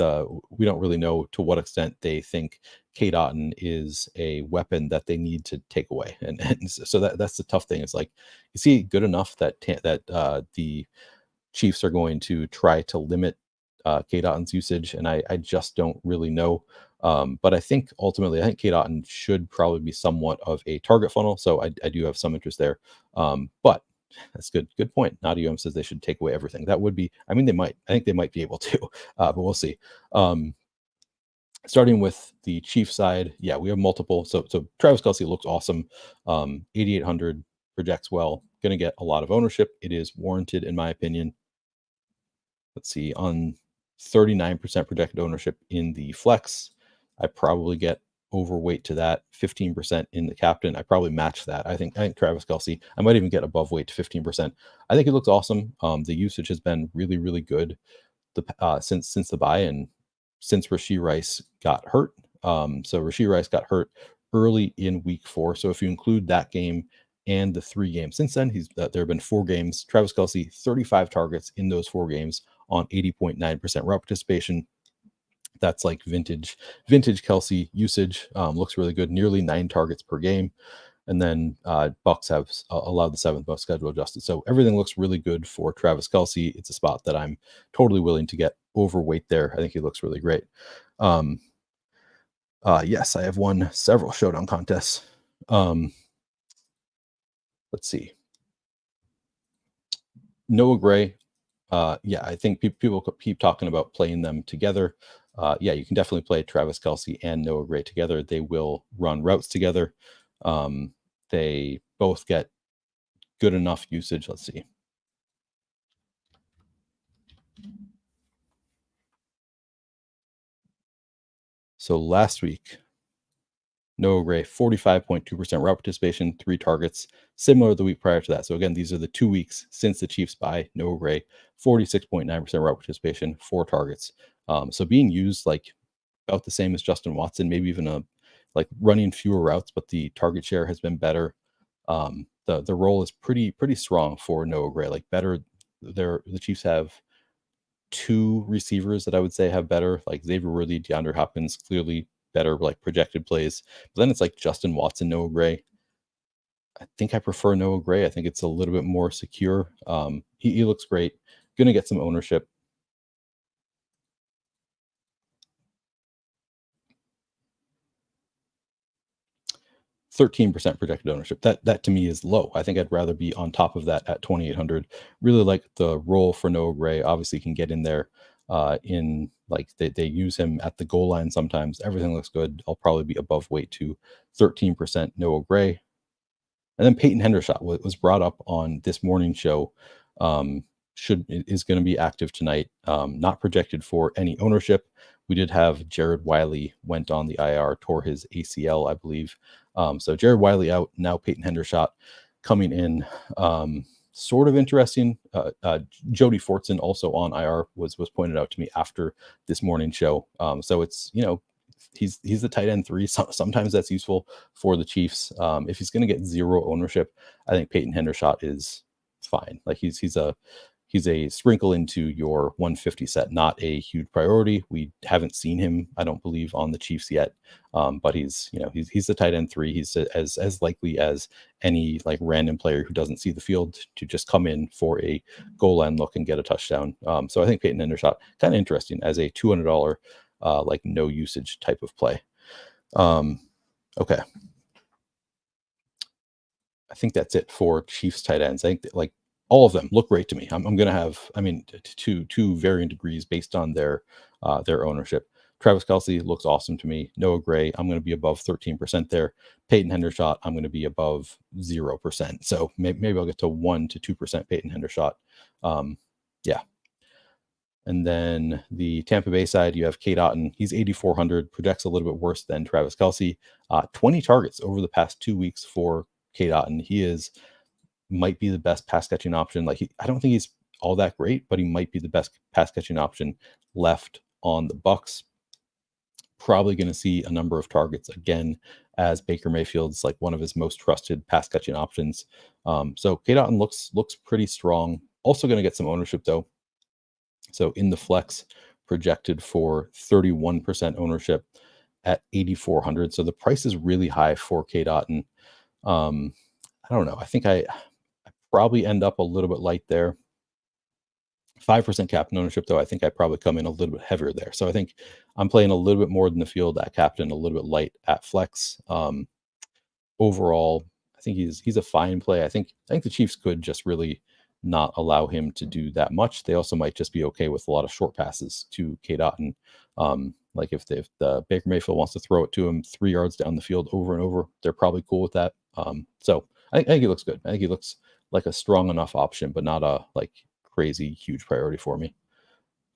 we don't really know to what extent they think Cade Otton is a weapon that they need to take away, and so that's the tough thing. It's like, is he good enough that the Chiefs are going to try to limit Cade Otton's usage, and I just don't really know. But I think ultimately, I think Cade Otton should probably be somewhat of a target funnel, so I do have some interest there. But that's good. Good point. Naughty says they should take away everything. That would be, I mean, they might. I think they might be able to, but we'll see. Starting with the Chiefs side, yeah, we have multiple. So Travis Kelce looks awesome. 8,800 projects well. Going to get a lot of ownership. It is warranted, in my opinion. Let's see, on 39% projected ownership in the flex, I probably get overweight to that. 15% in the captain, I probably match that. I think Travis Kelce, I might even get above weight to 15%. I think it looks awesome. The usage has been really, really good since the bye and since Rashee Rice got hurt. So Rashee Rice got hurt early in week 4. So if you include that game and the 3 games since then, there have been 4 games. Travis Kelce, 35 targets in those 4 games on 80.9% route participation. That's like vintage Kelce usage. Looks really good, nearly 9 targets per game. And then Bucs have allowed the 7th most schedule adjusted. So everything looks really good for Travis Kelce. It's a spot that I'm totally willing to get overweight there. I think he looks really great. Yes, I have won several Showdown contests. Let's see. Noah Gray. Yeah, I think people keep talking about playing them together. Yeah, you can definitely play Travis Kelce and Noah Gray together. They will run routes together. They both get good enough usage. Let's see. So last week, Noah Gray, 45.2% route participation, 3 targets, similar to the week prior to that. So again, these are the 2 weeks since the Chiefs bye. Noah Gray, 46.9% route participation, 4 targets. So being used like about the same as Justin Watson, maybe even like running fewer routes, but the target share has been better. The role is pretty strong for Noah Gray. Like better, the Chiefs have 2 receivers that I would say have better, like Xavier Worthy, DeAndre Hopkins, clearly better like projected plays. But then it's like Justin Watson, Noah Gray. I think I prefer Noah Gray. I think it's a little bit more secure. He looks great. Going to get some ownership. 13% projected ownership. That to me is low. I think I'd rather be on top of that at 2,800. Really like the role for Noah Gray. Obviously, can get in there. In like they use him at the goal line sometimes. Everything looks good. I'll probably be above weight to 13% Noah Gray. And then Peyton Hendershot was brought up on this morning show. Is going to be active tonight. Not projected for any ownership. We did have Jared Wiley went on the IR, tore his ACL, I believe. So Jared Wiley out, now Peyton Hendershot coming in. Sort of interesting. Jody Fortson also on IR was pointed out to me after this morning show. So it's, he's the tight end 3. Sometimes that's useful for the Chiefs. If he's going to get 0 ownership, I think Peyton Hendershot is fine. Like he's a sprinkle into your 150 set, not a huge priority. We haven't seen him, I don't believe, on the Chiefs yet. But he's the tight end 3. He's as likely as any like random player who doesn't see the field to just come in for a goal line look and get a touchdown. So I think Peyton Hendershot kind of interesting as a $200 like no usage type of play. Okay. I think that's it for Chiefs tight ends. I think that, like, all of them look great to me. I'm going to have, two varying degrees based on their ownership. Travis Kelce looks awesome to me. Noah Gray, I'm going to be above 13% there. Peyton Hendershot, I'm going to be above 0%. So maybe I'll get to 1 to 2% Peyton Hendershot. Yeah. And then the Tampa Bay side, you have Cade Otton. He's 8,400, projects a little bit worse than Travis Kelce. 20 targets over the past 2 weeks for Cade Otton. He might be the best pass catching option. I don't think he's all that great, but he might be the best pass catching option left on the Bucs. Probably going to see a number of targets again, as Baker Mayfield's like one of his most trusted pass catching options. So Cade Otton looks pretty strong. Also going to get some ownership though. So in the flex, projected for 31% ownership at 8,400. So the price is really high for Cade Otton. I don't know. I think I probably end up a little bit light there. 5% captain ownership, though, I think I probably come in a little bit heavier there. So I think I'm playing a little bit more than the field at captain, a little bit light at flex. Overall, I think he's a fine play. I think the Chiefs could just really not allow him to do that much. They also might just be okay with a lot of short passes to Cade Otton. Like if the Baker Mayfield wants to throw it to him 3 yards down the field over and over, they're probably cool with that. So I think he looks good. I think he looks like a strong enough option, but not a like crazy huge priority for me.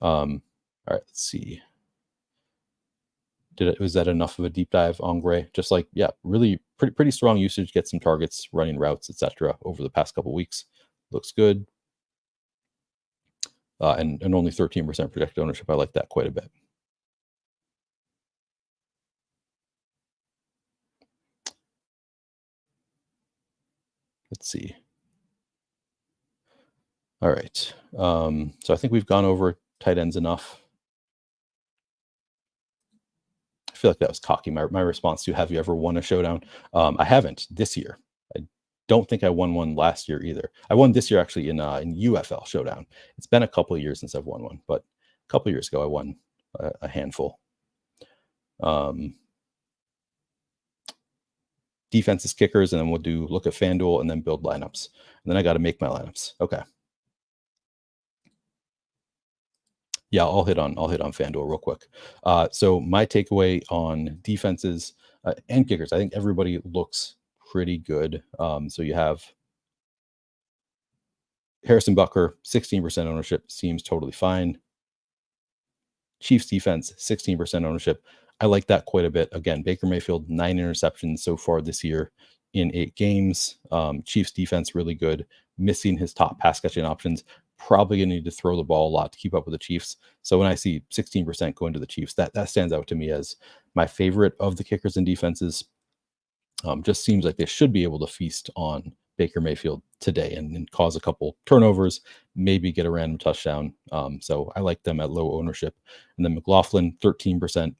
All right, let's see. Was that enough of a deep dive on Gray? Just like, yeah, really pretty strong usage, get some targets, running routes, etc. over the past couple weeks. Looks good. And only 13% projected ownership. I like that quite a bit. Let's see. All right. So I think we've gone over tight ends enough. I feel like that was cocky. My response to have you ever won a showdown? I haven't this year. I don't think I won one last year either. I won this year actually in UFL Showdown. It's been a couple of years since I've won one, but a couple of years ago I won a handful. Defenses, kickers, and then we'll look at FanDuel and then build lineups. And then I got to make my lineups. Okay. Yeah, I'll hit on FanDuel real quick. So my takeaway on defenses and kickers, I think everybody looks pretty good. So you have Harrison Butker, 16% ownership, seems totally fine. Chiefs defense, 16% ownership. I like that quite a bit. Again, Baker Mayfield, 9 interceptions so far this year in 8 games. Chiefs defense, really good. Missing his top pass catching options. Probably going to need to throw the ball a lot to keep up with the Chiefs. So when I see 16% going to the Chiefs, that stands out to me as my favorite of the kickers and defenses. Just seems like they should be able to feast on Baker Mayfield today and cause a couple turnovers, maybe get a random touchdown. So I like them at low ownership. And then McLaughlin, 13%.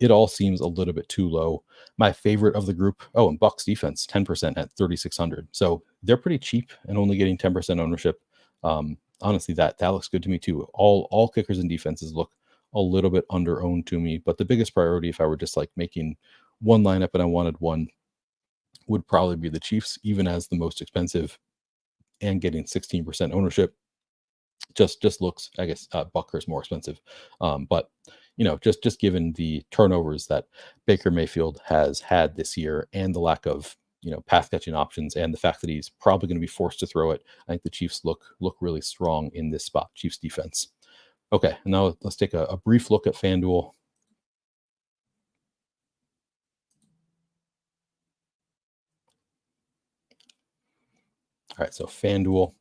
It all seems a little bit too low. My favorite of the group, and Bucs defense, 10% at 3,600. So they're pretty cheap and only getting 10% ownership. Honestly, that looks good to me too. All kickers and defenses look a little bit under owned to me, but the biggest priority, if I were just like making one lineup and I wanted one, would probably be the Chiefs, even as the most expensive and getting 16% ownership. Just looks, I guess, Butker's more expensive. But just given the turnovers that Baker Mayfield has had this year and the lack of pass catching options and the fact that he's probably going to be forced to throw it, I think the Chiefs look really strong in this spot. Chiefs defense. Okay, now let's take a brief look at FanDuel. All right, so FanDuel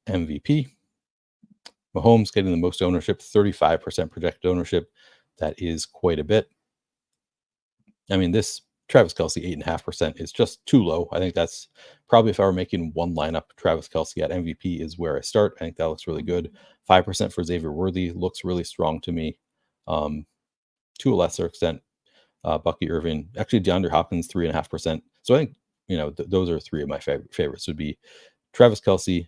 MVP. Mahomes getting the most ownership, 35% projected ownership. That is quite a bit. I mean, this Travis Kelce 8.5% is just too low. I think that's probably, if I were making one lineup, Travis Kelce at MVP is where I start. I think that looks really good. 5% for Xavier Worthy looks really strong to me. To a lesser extent, Bucky Irving, actually DeAndre Hopkins, 3.5%. So I think those are 3 of my favorites. Would be Travis Kelce,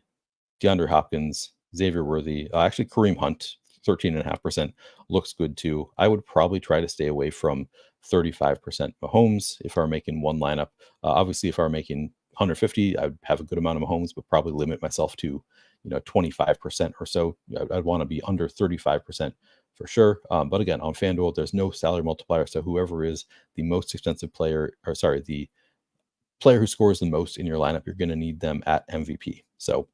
DeAndre Hopkins, Xavier Worthy. Actually, Kareem Hunt, 13.5% looks good too. I would probably try to stay away from 35% Mahomes if I were making one lineup. Obviously, if I were making 150, I'd have a good amount of Mahomes, but probably limit myself to 25% or so. I'd want to be under 35% for sure. But again, on FanDuel, there's no salary multiplier. So whoever is the most expensive player, the player who scores the most in your lineup, you're going to need them at MVP. So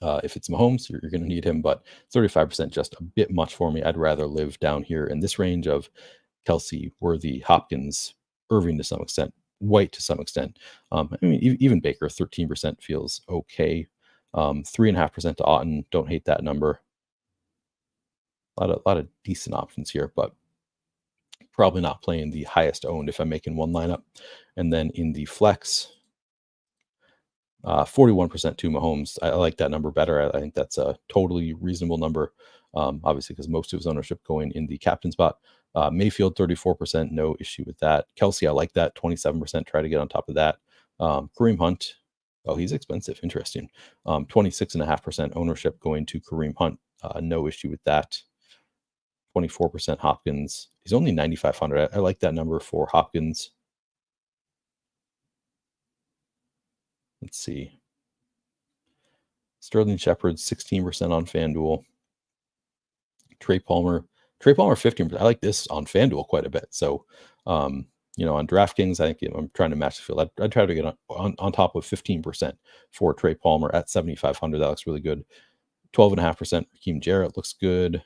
if it's Mahomes, you're going to need him, but 35% just a bit much for me. I'd rather live down here in this range of Kelce, Worthy, Hopkins, Irving to some extent, White to some extent. I mean, even Baker, 13% feels okay. 3.5% to Otton. Don't hate that number. A lot of decent options here, but probably not playing the highest owned if I'm making one lineup. And then in the flex, 41% to Mahomes. I like that number better. I think that's a totally reasonable number. Obviously, because most of his ownership going in the captain spot. Mayfield, 34%, no issue with that. Kelce, I like that, 27%. Try to get on top of that. Kareem Hunt, oh, he's expensive. Interesting. 26.5% ownership going to Kareem Hunt. No issue with that. 24% Hopkins. He's only 9,500. I like that number for Hopkins. Let's see. Sterling Shepard, 16% on FanDuel. Trey Palmer, 15%. I like this on FanDuel quite a bit. So, on DraftKings, I think I'm trying to match the field. I'd try to get on top of 15% for Trey Palmer at 7,500. That looks really good. 12.5% Raheem Jarrett looks good.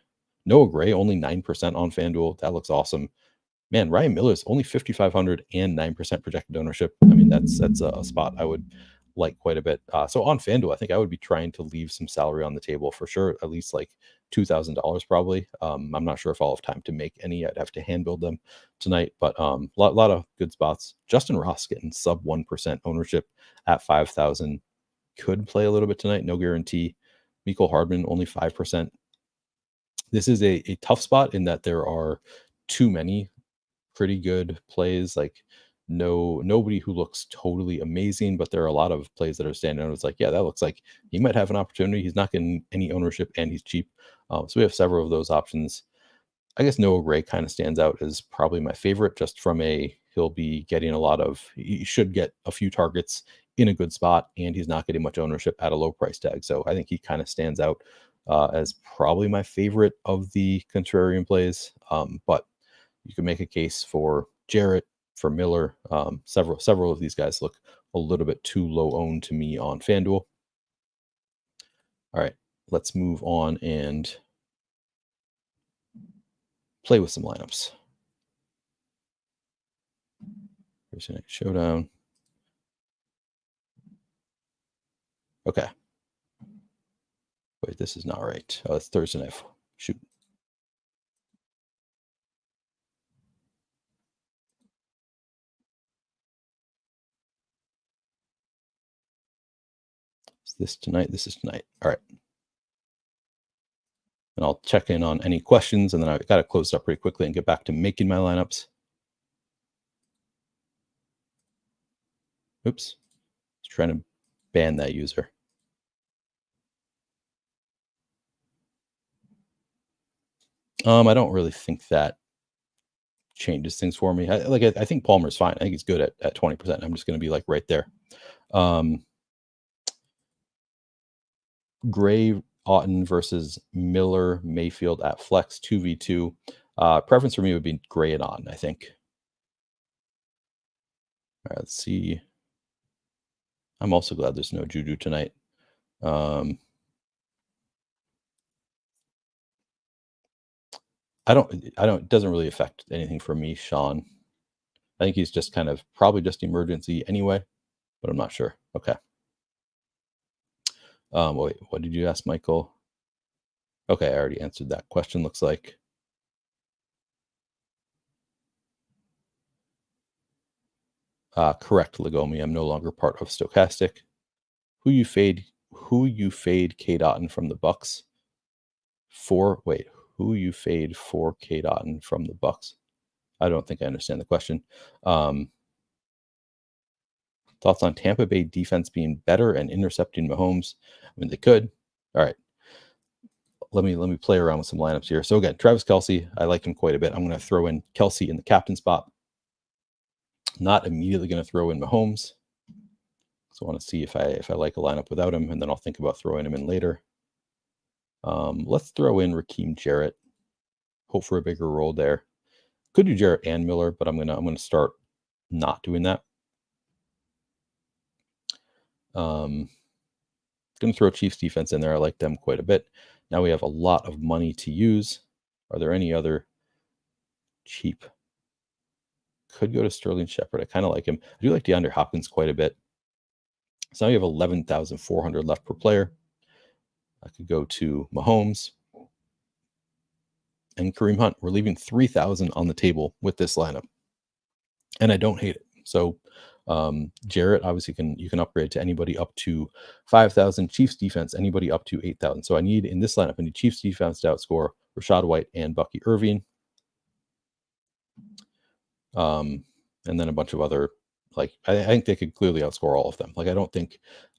Noah Gray, only 9% on FanDuel. That looks awesome. Man, Ryan Miller's only 5,500 and 9% projected ownership. I mean, that's a spot I would like quite a bit. So on FanDuel, I think I would be trying to leave some salary on the table for sure, at least like $2,000 probably. I'm not sure if I'll have time to make any. I'd have to hand build them tonight, but lot of good spots. Justin Ross getting sub 1% ownership at 5,000. Could play a little bit tonight, no guarantee. Mecole Hardman, only 5%. This is a tough spot in that there are too many pretty good plays, like nobody who looks totally amazing, but there are a lot of plays that are standing out. It's like, yeah, that looks like he might have an opportunity. He's not getting any ownership and he's cheap. So we have several of those options. I guess Noah Gray kind of stands out as probably my favorite, just from he'll be getting he should get a few targets in a good spot, and he's not getting much ownership at a low price tag. So I think he kind of stands out as probably my favorite of the contrarian plays. But you can make a case for Jarrett, for Miller. Several of these guys look a little bit too low owned to me on FanDuel. All right, let's move on and play with some lineups. Thursday Night Showdown. Okay. Wait, this is not right. Oh, it's Thursday night. Shoot. Is this tonight? This is tonight. All right. And I'll check in on any questions, and then I've got to close it up pretty quickly and get back to making my lineups. Oops. Just trying to ban that user. I don't really think that changes things for me. I think Palmer's fine. I think he's good at 20%. I'm just going to be like right there. Gray, Otton versus Miller, Mayfield at flex 2v2. Preference for me would be Gray and Otton, I think. All right, let's see. I'm also glad there's no Juju tonight. it doesn't really affect anything for me, Sean. I think he's just kind of probably just emergency anyway, but I'm not sure. Okay. Wait, what did you ask, Michael? Okay, I already answered that question, looks like. Correct, Legomi. I'm no longer part of Stochastic. Who you fade Cade Otton from the Bucs? Who you fade for Cade Otton from the Bucs? I don't think I understand the question. Thoughts on Tampa Bay defense being better and intercepting Mahomes? I mean, they could. All right. Let me play around with some lineups here. So again, Travis Kelce, I like him quite a bit. I'm going to throw in Kelce in the captain spot. Not immediately going to throw in Mahomes. So I want to see if I like a lineup without him, and then I'll think about throwing him in later. Let's throw in Raheem Jarrett. Hope for a bigger role there. Could do Jarrett and Miller, but I'm gonna start not doing that. Gonna throw Chiefs defense in there. I like them quite a bit. Now we have a lot of money to use. Are there any other cheap? Could go to Sterling Shepard. I kind of like him. I do like DeAndre Hopkins quite a bit. So now you have 11,400 left per player. I could go to Mahomes and Kareem Hunt. We're leaving 3,000 on the table with this lineup, and I don't hate it. So Jarrett, obviously, you can upgrade to anybody up to 5,000. Chiefs defense, anybody up to 8,000. So I need, in this lineup, I need Chiefs defense to outscore Rachaad White and Bucky Irving. And then a bunch of other, like, I think they could clearly outscore all of them. Like, I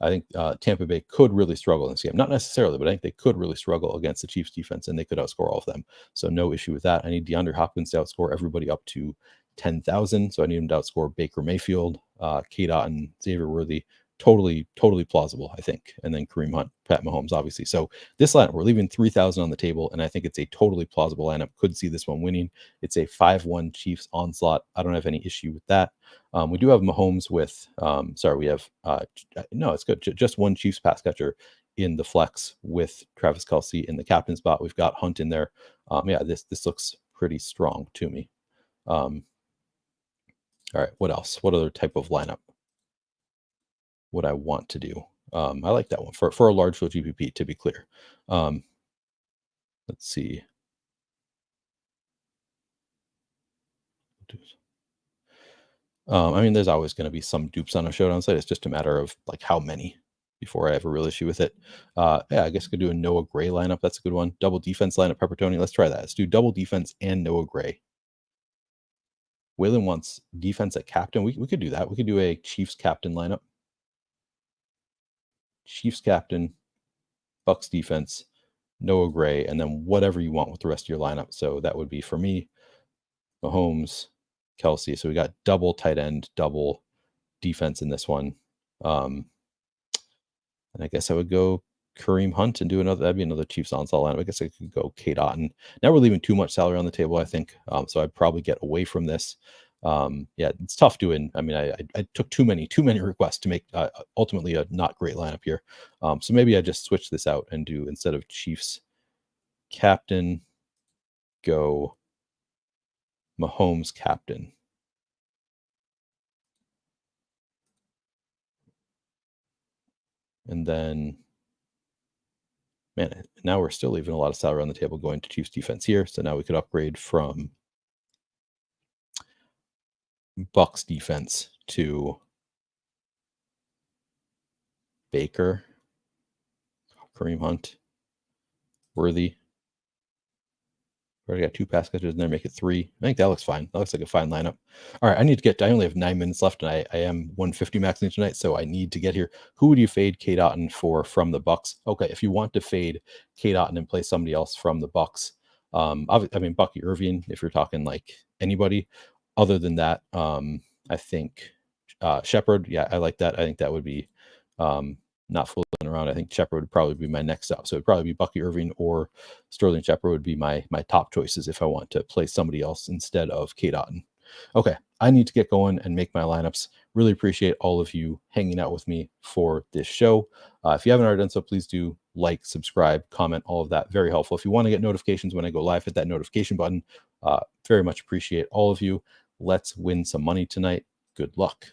think Tampa Bay could really struggle in this game. Not necessarily, but I think they could really struggle against the Chiefs defense, and they could outscore all of them. So no issue with that. I need DeAndre Hopkins to outscore everybody up to 10,000. So I need him to outscore Baker Mayfield, Cade Otton, Xavier Worthy. Totally plausible, I think. And then Kareem Hunt, Pat Mahomes, obviously. So this lineup, we're leaving 3,000 on the table, and I think it's a totally plausible lineup. Could see this one winning. It's a 5-1 Chiefs onslaught. I don't have any issue with that. We do have Mahomes with, we have, no, it's good. Just one Chiefs pass catcher in the flex with Travis Kelce in the captain spot. We've got Hunt in there. Yeah, this looks pretty strong to me. All right, what else? What other type of lineup would I want to do? I like that one for a large field GPP, to be clear. Let's see. I mean, there's always going to be some dupes on a showdown site. It's just a matter of like how many before I have a real issue with it. Yeah, I guess I could do a Noah Gray lineup. That's a good one. Double defense lineup, Pepper Tony. Let's try that. Let's do double defense and Noah Gray. Waylon wants defense at captain. We could do that. We could do a Chiefs captain lineup. Chiefs captain, Bucs defense, Noah Gray, and then whatever you want with the rest of your lineup. So that would be, for me, Mahomes, Kelce. So we got double tight end, double defense in this one. And I guess I would go Kareem Hunt and do another. That'd be another Chiefs onslaught lineup. I guess I could go Cade Otton. Now we're leaving too much salary on the table, I think. So I'd probably get away from this. Yeah, it's tough doing. I mean, I took too many requests to make ultimately a not great lineup here. So maybe I just switch this out and do, instead of Chiefs captain, go Mahomes captain. And then, man, now we're still leaving a lot of salary on the table going to Chiefs defense here. So now we could upgrade from Bucs defense to Baker, Kareem Hunt, Worthy. Already got 2 pass catchers in there, make it 3. I think that looks fine. That looks like a fine lineup. All right, I only have 9 minutes left, and I am 150 maxing tonight, so I need to get here. Who would you fade Cade Otton for from the Bucs? Okay, if you want to fade Cade Otton and play somebody else from the Bucs, I mean, Bucky Irving, if you're talking like anybody. Other than that, I think Shepard, yeah, I like that. I think that would be not fooling around. I think Shepard would probably be my next up. So it'd probably be Bucky Irving or Sterling Shepard would be my top choices if I want to play somebody else instead of Cade Otton. Okay, I need to get going and make my lineups. Really appreciate all of you hanging out with me for this show. If you haven't already done so, please do like, subscribe, comment, all of that. Very helpful. If you want to get notifications when I go live, hit that notification button. Very much appreciate all of you. Let's win some money tonight. Good luck.